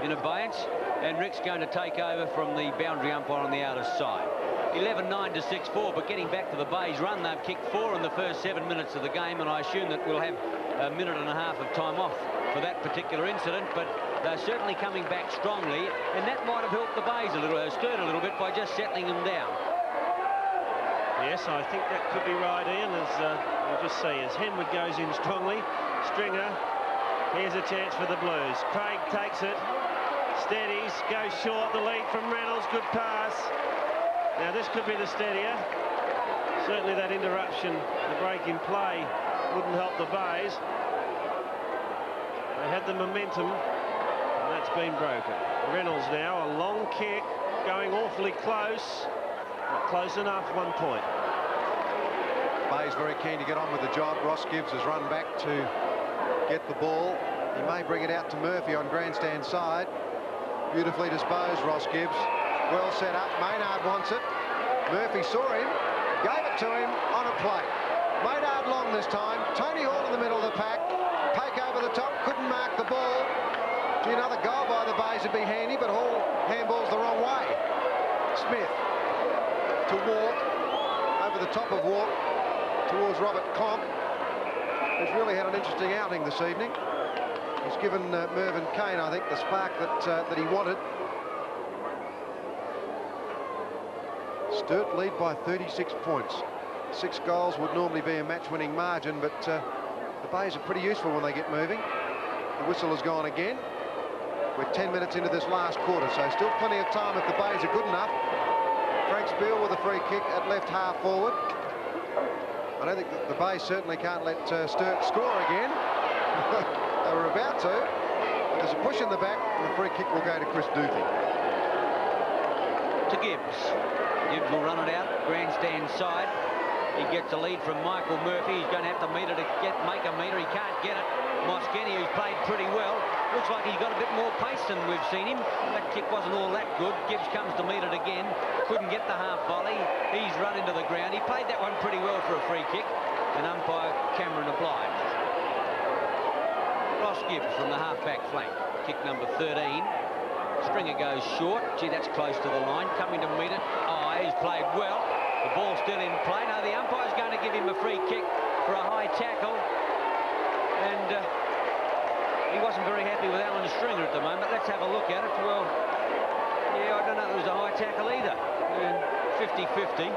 in abeyance. And Rick's going to take over from the boundary umpire on the outer side. 11-9 to 6-4, but getting back to the Bays run, they've kicked 4 in the first 7 minutes of the game, and I assume that we'll have a minute and a half of time off for that particular incident, but they're certainly coming back strongly, and that might have helped the Bays a little, Sturt a little bit, by just settling them down. Yes, I think that could be right, Ian, as we'll just see, as Henwood goes in strongly. Stringer, here's a chance for the Blues. Craig takes it, steadies, goes short, the lead from Reynolds, good pass. Now this could be the steadier. Certainly that interruption, the break in play, wouldn't help the Bays. They had the momentum, and that's been broken. Reynolds now, a long kick, going awfully close. Not close enough, 1 point. Bay's very keen to get on with the job. Ross Gibbs has run back to get the ball. He may bring it out to Murphy on grandstand side. Beautifully disposed, Ross Gibbs. Well set up. Maynard wants it. Murphy saw him, gave it to him on a plate. Maynard long this time. Tony Hall in the middle of the pack. Pake over the top, couldn't mark the ball. Gee, another goal by the Bays would be handy, but Hall handballs the wrong way. Smith to Walk, over the top of Walk, towards Robert Comp, who's really had an interesting outing this evening. He's given Mervyn Kane, I think, the spark that he wanted. Sturt lead by 36 points. 6 goals would normally be a match-winning margin, but the Bays are pretty useful when they get moving. The whistle has gone again. We're 10 minutes into this last quarter, so still plenty of time if the Bays are good enough. Frank Spiel with a free kick at left half forward. I don't think the Bays certainly can't let Sturt score again. They were about to. But there's a push in the back, and the free kick will go to Chris Duthie. To Gibbs. Gibbs will run it out, grandstand side. He gets a lead from Michael Murphy. He's going to have to meter to make a meter. He can't get it. Moskeny, who's played pretty well. Looks like he's got a bit more pace than we've seen him. That kick wasn't all that good. Gibbs comes to meet it again. Couldn't get the half volley. He's run into the ground. He played that one pretty well for a free kick. And umpire Cameron obliged. Ross Gibbs from the half-back flank. Kick number 13. Stringer goes short. Gee, that's close to the line. Coming to meet it. Oh, he's played well. The ball's still in play. No, the umpire's going to give him a free kick for a high tackle. And he wasn't very happy with Alan Stringer at the moment. Let's have a look at it. Well, Yeah, I don't know if it was a high tackle either. 50-50.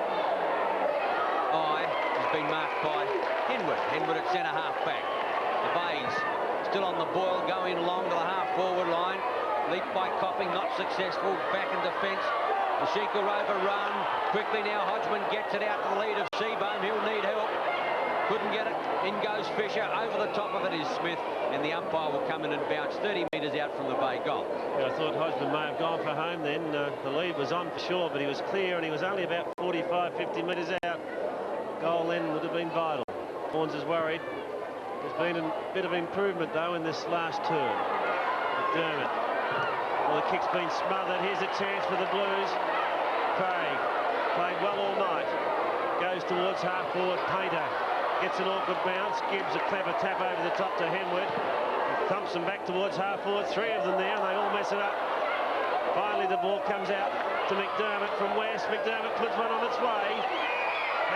Eye has been marked by Henwood. Henwood at centre half back. The Bays still on the boil, going along to the half-forward line. Leap by Copping, not successful. Back in defence. The Sheik will overrun. Quickly now, Hodgman gets it out to the lead of Seabohm. He'll need help. Couldn't get it. In goes Fisher. Over the top of it is Smith. And the umpire will come in and bounce 30 metres out from the Bay goal. Yeah, I thought Hodgman may have gone for home then. The lead was on for sure, but he was clear and he was only about 45, 50 metres out. Goal then would have been vital. Horns is worried. There's been a bit of improvement, though, in this last turn. McDermott. Well, the kick's been smothered. Here's a chance for the Blues. Craig played well all night. Goes towards half-forward. Painter gets an awkward bounce. Gibbs a clever tap over the top to Henwood. Thumps them back towards half-forward. Three of them there, and they all mess it up. Finally, the ball comes out to McDermott from West. McDermott puts one on its way.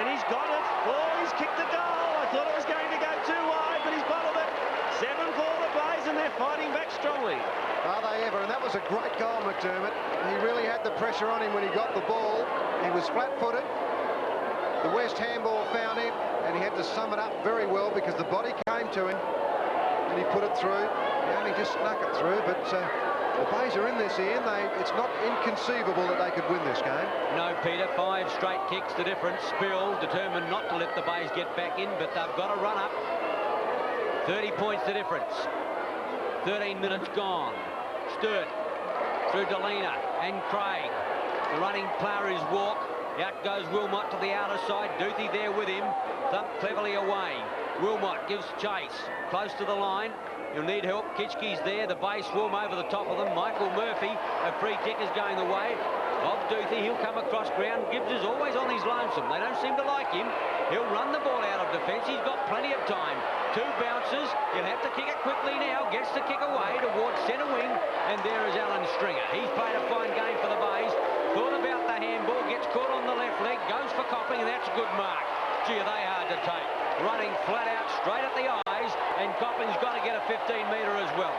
And he's got it. Oh, he's kicked the goal. I thought it was going to go too wide, but he's bottled it. 7 for the Bays, and they're fighting back strongly. Are they ever? And that was a great goal, McDermott. He really had the pressure on him when he got the ball. He was flat-footed. The West handball found him, and he had to sum it up very well because the body came to him, and he put it through. He only just snuck it through, but the Bays are in this, Ian. It's not inconceivable that they could win this game. No, Peter, 5 straight kicks the difference. Spill determined not to let the Bays get back in, but they've got to run up. 30 points the difference. 13 minutes gone. Sturt through Delena and Craig. The running player is Walk. Out goes Wilmot to the outer side. Duthie there with him. Thumped cleverly away. Wilmot gives chase. Close to the line. He'll need help. Kitchke's there. The Bays swarm over the top of them. Michael Murphy, a free kick, is going the way of Duthie. He'll come across ground. Gibbs is always on his lonesome. They don't seem to like him. He'll run the ball out of defence. He's got plenty of time. 2 bounces. He'll have to kick it quickly now. Gets the kick away towards centre wing. And there is Alan Stringer. He's played a fine game for the Bays. Thought about the handball. Gets caught on the left leg. Goes for Copping, and that's a good mark. Gee, are they hard to take. Running flat out straight at the eyes, and Copping's got to get a 15-metre as well.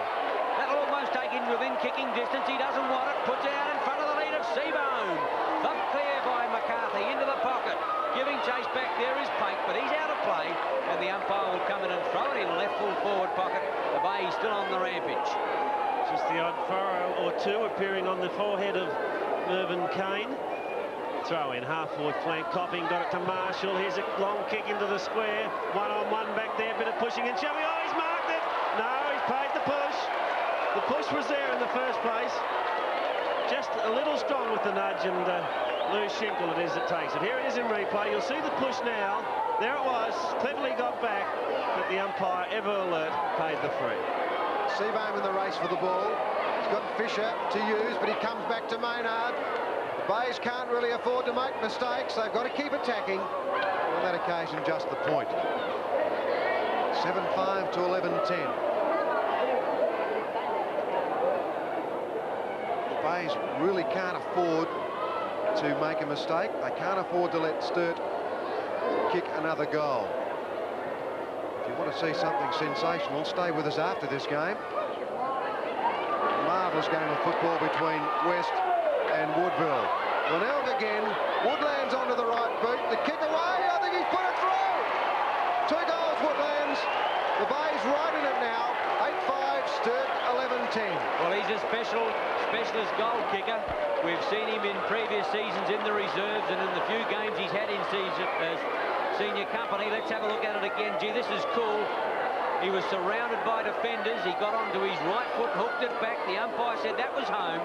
That'll almost take him within kicking distance. He doesn't want it. Puts it out in front of the lead of Seabohm. Thumped clear by McCarthy into the pocket. Giving chase back there is Pate, but he's out of play, and the umpire will come in and throw it in left full forward pocket. The Bay still on the rampage. Just the odd furrow or two appearing on the forehead of Mervyn Kane. Throw in half-forward flank. Copping got it to Marshall. Here's a long kick into the square. 1-on-1 back there. Bit of pushing and shoving. Oh, he's marked it. No, he's paid the push. The push was there in the first place. Just a little strong with the nudge, and Lou Schinkle it is that takes it. Here it is in replay. You'll see the push now. There it was. Cleverly got back, but the umpire, ever alert, paid the free. Seabohm in the race for the ball. He's got Fisher to use, but he comes back to Maynard. The Bays can't really afford to make mistakes. They've got to keep attacking. On that occasion, just the point. 7-5 to 11-10. The Bays really can't afford to make a mistake. They can't afford to let Sturt kick another goal. If you want to see something sensational, stay with us after this game. A marvellous game of football between West and Woodville. Glenelg again. Woodlands onto the right boot. The kick away. I think he's put it through. 2 goals, Woodlands. The Bays right in it now. 8-5, Sturt 11-10. Well, he's a specialist goal kicker. We've seen him in previous seasons in the reserves and in the few games he's had in senior company. Let's have a look at it again. Gee, this is cool. He was surrounded by defenders. He got onto his right foot, hooked it back. The umpire said that was home.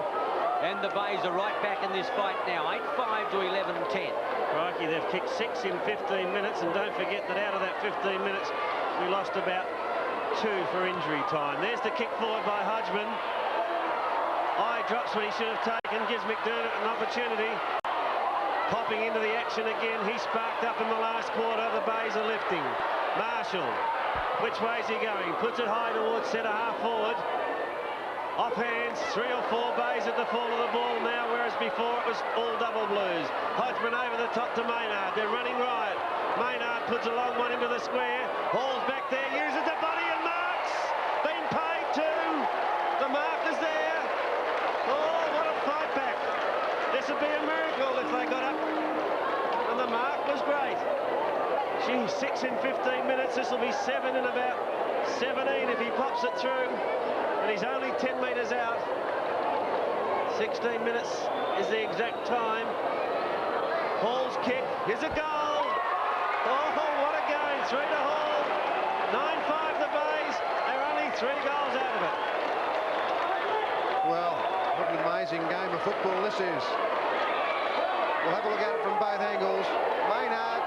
And the Bays are right back in this fight now. 8-5 to 11-10. Crikey, they've kicked 6 in 15 minutes. And don't forget that out of that 15 minutes, we lost about 2 for injury time. There's the kick forward by Hodgman. Eye drops when he should have taken. Gives McDermott an opportunity. Popping into the action again. He sparked up in the last quarter. The Bays are lifting. Marshall. Which way is he going? Puts it high towards centre half forward. Off hands, 3 or 4 Bays at the fall of the ball now, whereas before it was all double Blues. Hodgman over the top to Maynard. They're running right. Maynard puts a long one into the square. Hall's back there, uses the body and marks. Been paid too. The mark is there. Oh, what a fight back. 6 in 15 minutes. This will be 7 in about 17 if he pops it through. And he's only 10 metres out. 16 minutes is the exact time. Hall's kick. Here's a goal. Oh, what a game. 3 to Hall. 9-5 the Bays. They're only 3 goals out of it. Well, what an amazing game of football this is. We'll have a look at it from both angles. Maynard,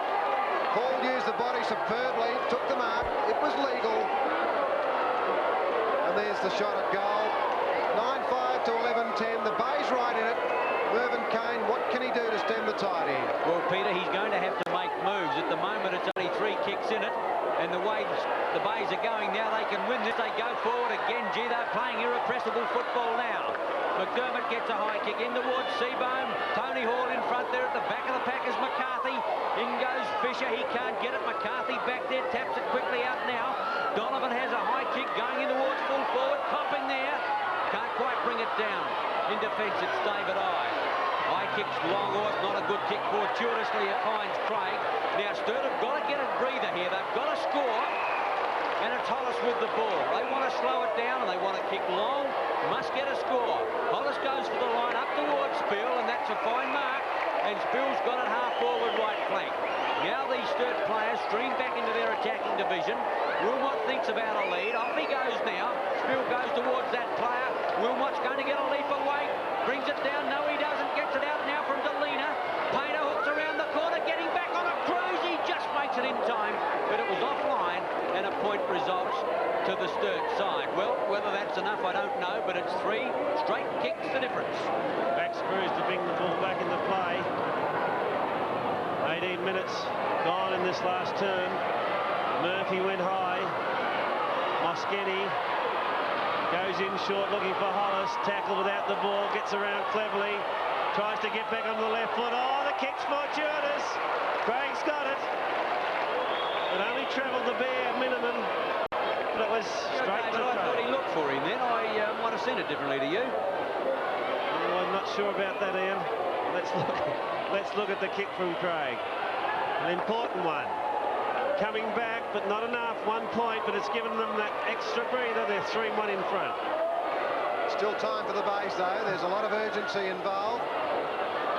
Hall used the body superbly, took the mark. It was legal. And there's the shot at goal. 9-5 to 11-10. The Bays right in it. Mervyn Kane, what can he do to stem the tide in? Well, Peter, he's going to have to make moves. At the moment, it's only 3 kicks in it. And the way the Bays are going now, they can win this. They go forward again. Gee, they're playing irrepressible football now. McDermott gets a high kick in towards Seabohm. Tony Hall in front there. At the back of the pack is McCarthy. In goes Fisher. He can't get it. McCarthy back there. Taps it quickly out now. Donovan has a high kick going in towards full forward. Copping there. Can't quite bring it down. In defence, it's David Eye. High kicks long off. Not a good kick. Fortuitously, it finds Craig. Now, Sturt have got to get a breather here. They've got to score. And it's Hollis with the ball. They want to slow it down and they want to kick long. Must get a score. Hollis goes for the line up towards Spill, and that's a fine mark. And Spill's got it half forward right flank. Now these Sturt players stream back into their attacking division. Wilmot thinks about a lead. Off he goes now. Spill goes towards that player. Wilmot's going to get a leap away. Brings it down. No, he doesn't. Gets it out now from Delina. Painter hooks around the corner, getting back on a cruise. He just makes it in time, but it was offline, and a point results to the Sturt side. Well, whether that's enough, I don't know, but it's 3 straight kicks the difference. Back screws to bring the ball back into play. 18 minutes gone in this last term. Murphy went high. Moskeny goes in short looking for Hollis. Tackle without the ball. Gets around cleverly. Tries to get back on the left foot. Oh, the kick's fortuitous. Craig's got it. It only travelled the bare minimum. But it was straight to I thought he looked for him then. I might have seen it differently to you. Oh, I'm not sure about that, Ian. Let's look at the kick from Craig. An important one. Coming back, but not enough. 1 point, but it's given them that extra breather. They're 3-1 in front. Still time for the Bays, though. There's a lot of urgency involved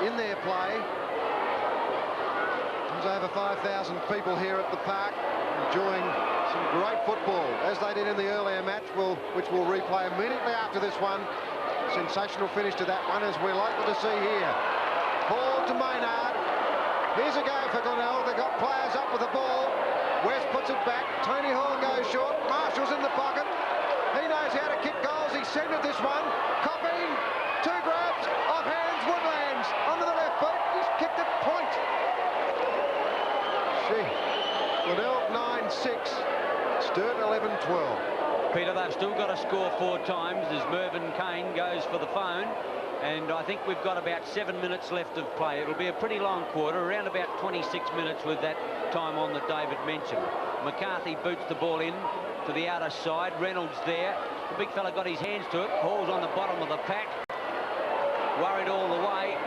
in their play. There's over 5,000 people here at the park enjoying some great football, as they did in the earlier match, which we'll replay immediately after this one. Sensational finish to that one, as we're likely to see here. Hall to Maynard. Here's a go for Glenelg. They've got players up with the ball. West puts it back. Tony Hall goes short. Marshall's in the pocket. He knows how to kick goals. He centred this one. Copping. 2 grabs. Off hands. Woodlands. Onto the left foot. He's kicked it point. Gee. Glenelg 9-6. Sturt 11-12. Peter, they've still got to score 4 times as Mervyn Kane goes for the phone. And I think we've got about 7 minutes left of play. It'll be a pretty long quarter, around about 26 minutes with that time on that David mentioned. McCarthy boots the ball in to the outer side. Reynolds there. The big fella got his hands to it. Hall's on the bottom of the pack. Worried all the way.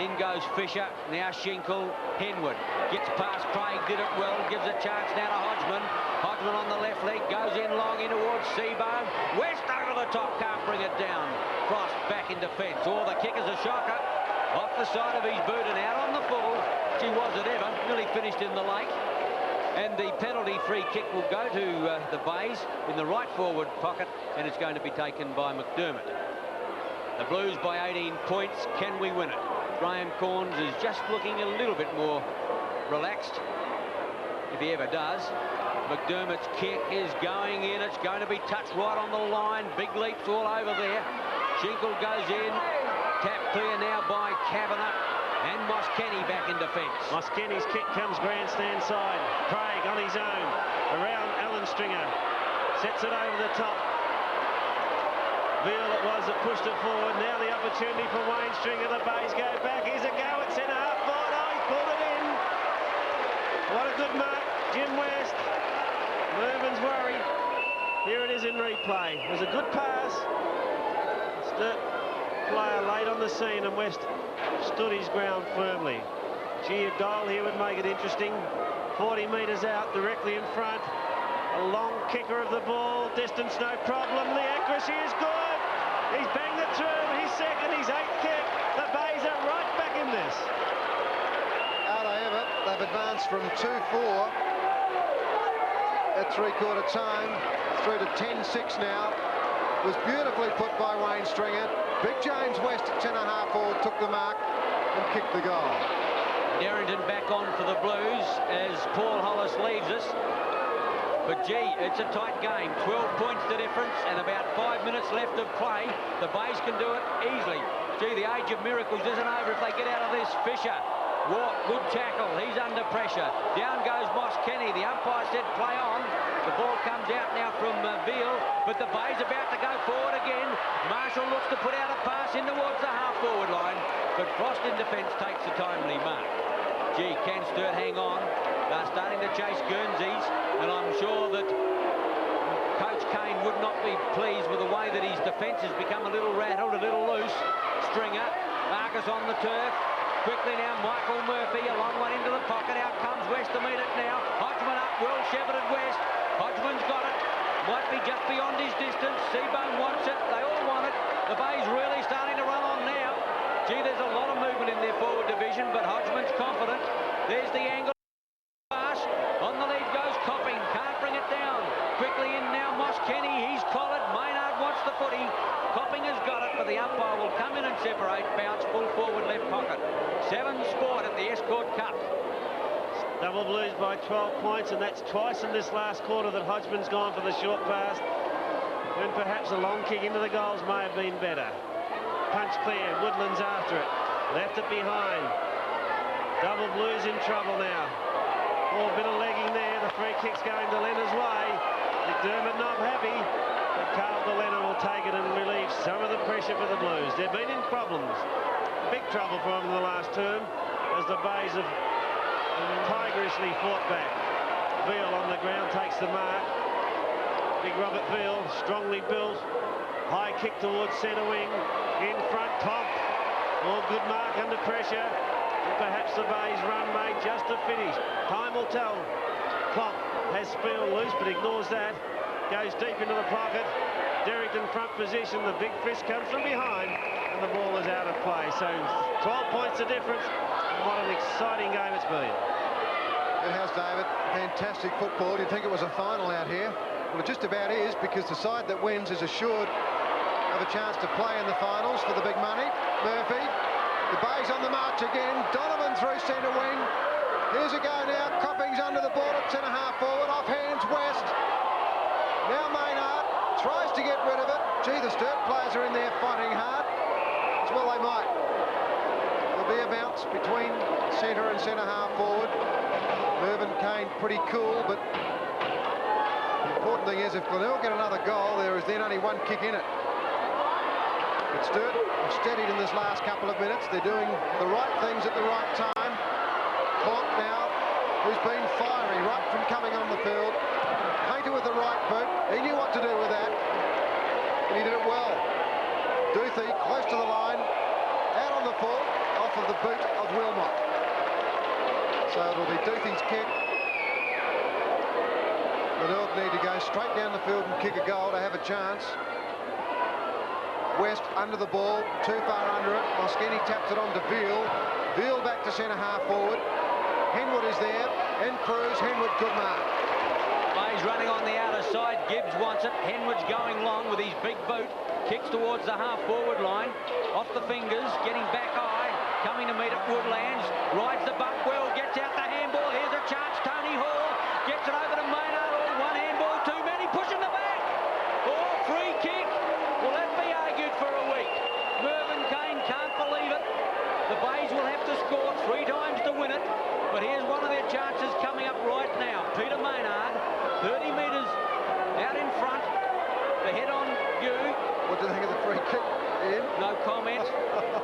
In goes Fisher. Now Schinkel. Henwood gets past Craig. Did it well. Gives a chance now to Hodgman. Hodgman on the left leg. Goes in long in towards Seabohm. West over the top. Can't bring it down. Frost back in defence. Oh, the kick is a shocker. Off the side of his boot and out on the full. Gee, was it ever. Nearly finished in the lake. And the penalty free kick will go to the Bays in the right forward pocket, and it's going to be taken by McDermott. The Blues by 18 points. Can we win it? Graham Corns is just looking a little bit more relaxed, if he ever does. McDermott's kick is going in. It's going to be touched right on the line. Big leaps all over there. Schinkel goes in. Tap clear now by Kavanagh. And Moskeny back in defence. Moskeny's kick comes grandstand side. Craig on his own. Around Alan Stringer. Sets it over the top. Veal it was that pushed it forward. Now the opportunity for Wayne Stringer. The Bays go back. Here's a go at centre half forward. Oh, he's pulled it in. What a good mark. Jim West. Mervyn's worried. Here it is in replay. It was a good pass. Sturt player late on the scene, and West stood his ground firmly. Gee, a goal here would make it interesting. 40 metres out, directly in front. A long kicker of the ball, distance no problem. The accuracy is good. He's banged it through. His second, his 8th kick. The Bays are right back in this. Out they have it. They've advanced from 2-4 at three-quarter time through to 10-6 now. Was beautifully put by Wayne Stringer. Big James West at centre-half forward took the mark and kicked the goal. Darrington back on for the Blues as Paul Hollis leaves us. But gee, it's a tight game. 12 points the difference and about 5 minutes left of play. The Bays can do it easily. Gee, the age of miracles isn't over if they get out of this. Fisher, Walk, good tackle. He's under pressure. Down goes Moss Kenny. The umpire said play on. The ball comes out now from Veal, but the Bays about to go forward again. Marshall looks to put out a pass in towards the half-forward line, but Frost in defence takes a timely mark. Gee, can Sturt hang on? They're starting to chase Guernseys, and I'm sure that Coach Kane would not be pleased with the way that his defence has become a little rattled, a little loose. Stringer, Marcus on the turf. Quickly now, Michael Murphy, a long one into the pocket. Out comes West to meet it now. Hodgman up, well shepherded West. Hodgman's got it. Might be just beyond his distance. Seabone wants it. They all want it. The Bay's really starting to run on now. Gee, there's a lot of movement in their forward division, but Hodgman's confident. There's the angle. Pass. On the lead goes Copping. Can't bring it down. Quickly in now, Moss Kenny. He's collared. Maynard wants the footy. Copping has got it, but the umpire will come in and separate. Bounce full forward left pocket. 7 Sport at the Escort Cup. Double Blues by 12 points, and that's twice in this last quarter that Hodgman's gone for the short pass. And perhaps a long kick into the goals may have been better. Punch clear. Woodland's after it. Left it behind. Double Blues in trouble now. Oh, a bit of legging there. The free kick's going to Leonard's way. McDermott not happy, but Carl de Leonard will take it and relieve some of the pressure for the Blues. They've been in problems. Big trouble for them in the last term as the Bays have tigerishly fought back. Veal on the ground takes the mark. Big Robert Veal, strongly built. High kick towards centre wing. In front, Tomp. Oh, good mark under pressure. And perhaps the Bays run made just to finish. Time will tell. Clock has Spiel loose, but ignores that. Goes deep into the pocket. Derrington front position. The big fist comes from behind, and the ball is out of play. So 12 points the difference. What an exciting game it's been. It has, David. Fantastic football. You'd think it was a final out here. Well, it just about is, because the side that wins is assured of a chance to play in the finals for the big money. Murphy. The Bays on the march again. Donovan through centre wing. Here's a go now. Copping's under the ball at centre-half forward. Off hands West. Now Maynard tries to get rid of it. Gee, the Sturt players are in there fighting hard. As well they might. There'll be a bounce between centre and centre-half forward. Mervyn Kane pretty cool, but the important thing is if Glenelg get another goal, there is then only one kick in it. But Sturt have steadied in this last couple of minutes. They're doing the right things at the right time. Clock now, who's been fiery right from coming on the field. Painter with the right boot. He knew what to do with that, and he did it well. Duthie close to the line, out on the full, off of the boot of Wilmot. So it'll be Duthie's kick. Glenelg need to go straight down the field and kick a goal to have a chance. West under the ball, too far under it. Moskini taps it on to Veal. Veal back to centre-half forward. Henwood is there, and Cruz. Henwood, good mark. He's running on the outer side. Gibbs wants it. Henwood's going long with his big boot. Kicks towards the half-forward line. Off the fingers, getting back high. Coming to meet at Woodlands. Rides the bump well, gets out the handball. Here's a chance. Tony Hall gets it over to Maynard. Oh, one handball, too many. Pushing the back. Oh, free kick. Will that be argued for a week? Mervyn Kane can't believe it. The Bays will have to score 3 times to win it. But here's one of their chances coming up right now. Peter Maynard, 30 metres out in front. The head on you. What do you think of the free kick, Ian? No comment.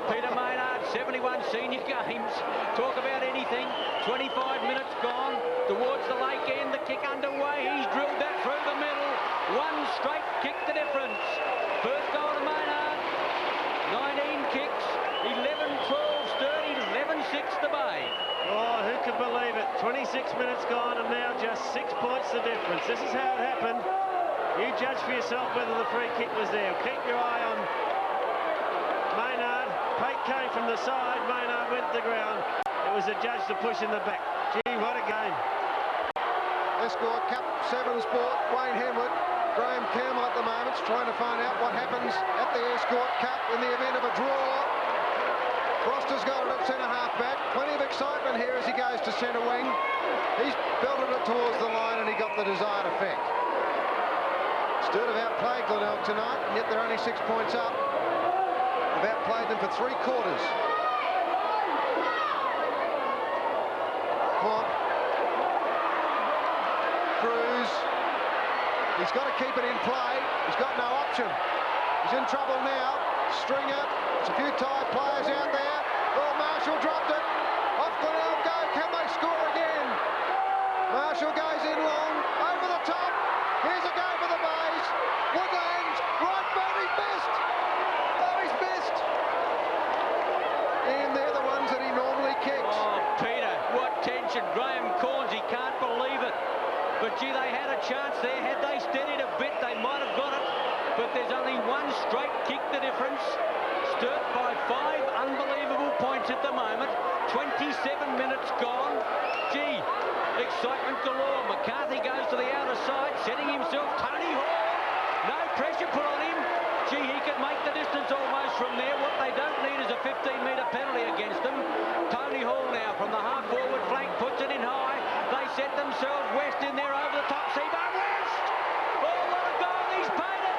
Peter Maynard, 71 senior games. Talk about anything. 25 minutes gone. Towards the lake end, the kick underway. He's drilled that through the middle. One straight kick the difference. First goal to Maynard. 19 kicks. 11-12 Sturt, 11-6 the Bay. Oh, who could believe it? 26 minutes gone and now just 6 points the difference. This is how it happened. You judge for yourself whether the free kick was there. Keep your eye on Maynard. Pate came from the side. Maynard went to the ground. It was a judge to push in the back. Gee, what a game. Escort Cup 7 sport, Wayne Henwood. Graham Campbell at the moment trying to find out what happens at the Escort Cup in the event of a draw. Foster's got it at centre-half back. Plenty of excitement here as he goes to centre wing. He's belted it towards the line and he got the desired effect. Sturt have outplayed Glenelg tonight, and yet they're only 6 points up. They've outplayed them for 3 quarters. Quant. Cruz. He's got to keep it in play. He's got no option. He's in trouble now. Stringer. There's a few tired players out there. Oh, Marshall dropped it. Off Glenelg go. Can they score again? Marshall goes in long. Over the top. Here's a go for the Bays. Woodlands. Right back. He's missed. Oh, he's missed. And they're the ones that he normally kicks. Oh, Peter, what tension. Graham Corns, he can't believe it. But, gee, they had a chance there. Had they steadied a bit, they might have got it. But there's only one straight kick the difference. Sturt by 5 unbelievable points at the moment. 27 minutes gone. Gee, excitement galore. McCarthy goes to the outer side, setting himself. Tony Hall, no pressure put on him. Gee, he could make the distance almost from there. What they don't need is a 15-metre penalty against them. Tony Hall now from the half-forward flank puts it in high. They set themselves West in there over the top. Seabar West! Oh, what a goal! He's paid it!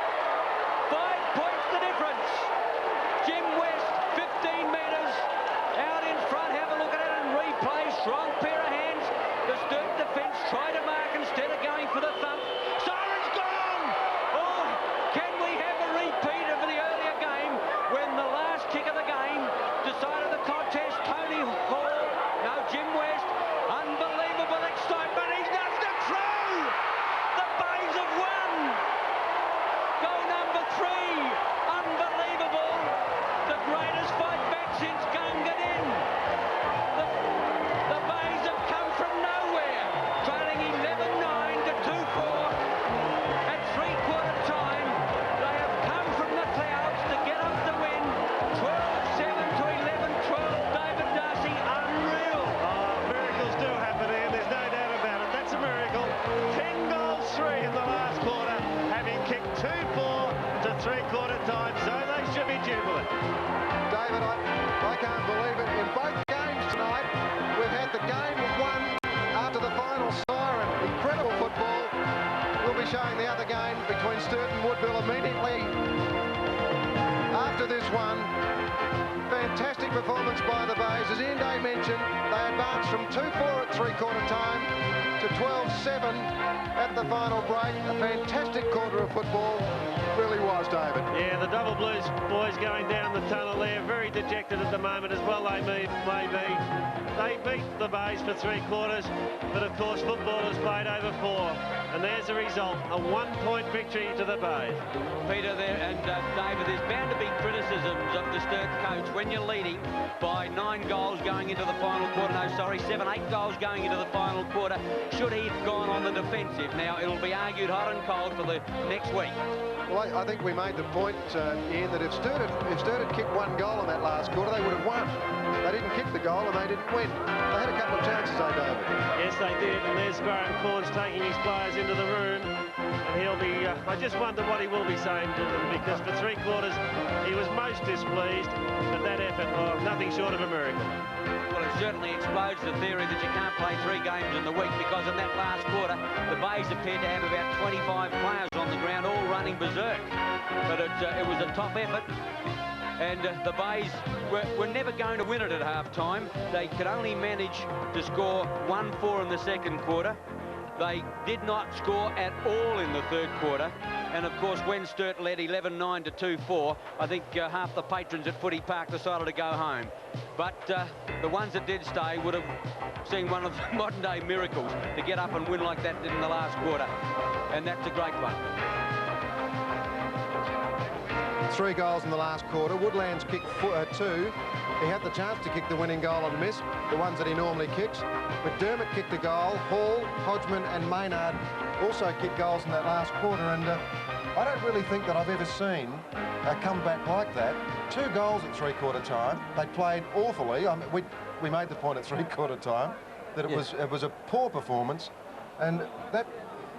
5 points the difference. Jim West, 15 metres out in front. Have a look at it and replay. Strong pair of hands. The Sturt defence try to mark instead of going for the thump. Siren's gone! Oh, can we have a repeat of the earlier game when the last kick of the game decided the contest? Tony Hall, no, Jim West. Unbelievable excitement. He's knocked it through. The Bays have won. Goal number 3. Unbelievable. The greatest fight back since Gunga Din. The Bays have come from nowhere, trailing 11-9 to 2-4. At 3-quarter time, they have come from the clouds to get up the win. 12-7 to 11-12. David Darcy, unreal. Oh, miracles do happen, Ian. There's no doubt about it. That's a miracle. 10 goals, 3 in the last quarter, having kicked 2-4 to 3-quarter time, so they should be jubilant. David, I can't believe it. In both games tonight, we've had the game won after the final siren. Incredible football. We'll be showing the other game between Sturt and Woodville immediately after this one. Fantastic performance by the Bays. As Ian Day mentioned, they advanced from 2-4 at 3-quarter time to 12-7 at the final break. A fantastic quarter of football. Really was, David. Yeah, the Double Blues boys going down the tunnel there, very dejected at the moment, as well they may be. They beat the Bays for 3 quarters, but of course football is played over 4. And there's the result, a 1-point victory to the Bays. Peter there and David, there's bound to be criticisms of the Sturt coach when you're leading by 9 goals going into the final quarter. No, sorry, 7, 8 goals going into the final quarter. Should he have gone on the defensive? Now, it'll be argued hot and cold for the next week. Well, I think we made the point, Ian, that if Sturt had kicked 1 goal in that last quarter, they would have won. They didn't kick the goal and they didn't win. They had a couple of chances, though, David. Yes, they did, and there's Graham Corns taking his players into the room. And he'll be, I just wonder what he will be saying to them, because for 3 quarters he was most displeased, but that effort, oh, nothing short of a miracle. Well, it certainly explodes the theory that you can't play 3 games in the week, because in that last quarter, the Bays appeared to have about 25 players on the ground, all running berserk. But it was a top effort, and the Bays were never going to win it at half-time. They could only manage to score 1-4 in the second quarter. They did not score at all in the third quarter. And, of course, when Sturt led 11-9 to 2-4, I think half the patrons at Footy Park decided to go home. But the ones that did stay would have seen one of the modern-day miracles to get up and win like that in the last quarter. And that's a great one. 3 goals in the last quarter. Woodland's kicked 2. He had the chance to kick the winning goal and miss, the ones that he normally kicks. McDermott kicked a goal. Hall, Hodgman and Maynard also kicked goals in that last quarter, and I don't really think that I've ever seen a comeback like that. 2 goals at three-quarter time. They played awfully. I mean, we made the point at three-quarter time that it was a poor performance, and that,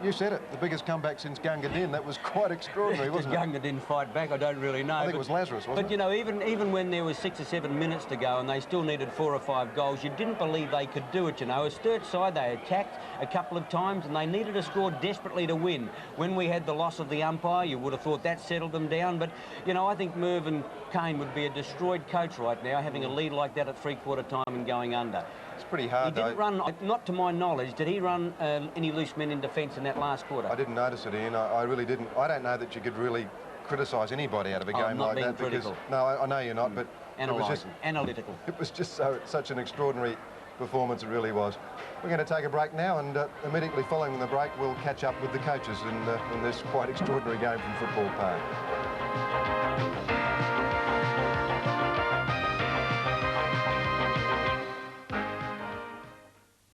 you said it, the biggest comeback since Gunga Din. That was quite extraordinary, wasn't it? Gunga didn't fight back, I don't really know. I think it was Lazarus, wasn't it? But, you know, even when there was 6 or 7 minutes to go and they still needed 4 or 5 goals, you didn't believe they could do it, you know. A Sturt side, they attacked a couple of times and they needed a score desperately to win. When we had the loss of the umpire, you would have thought that settled them down. But, you know, I think Mervyn Kane would be a destroyed coach right now, having a lead like that at three-quarter time and going under. It's pretty hard, He didn't run, not to my knowledge, did he run any loose men in defence in that last quarter? I didn't notice it, Ian. I really didn't. I don't know that you could really criticise anybody out of a game like that. Critical. Because, no, I know you're not, but analytical. It was just such an extraordinary performance, it really was. We're going to take a break now, and immediately following the break, we'll catch up with the coaches in this quite extraordinary game from Football Park.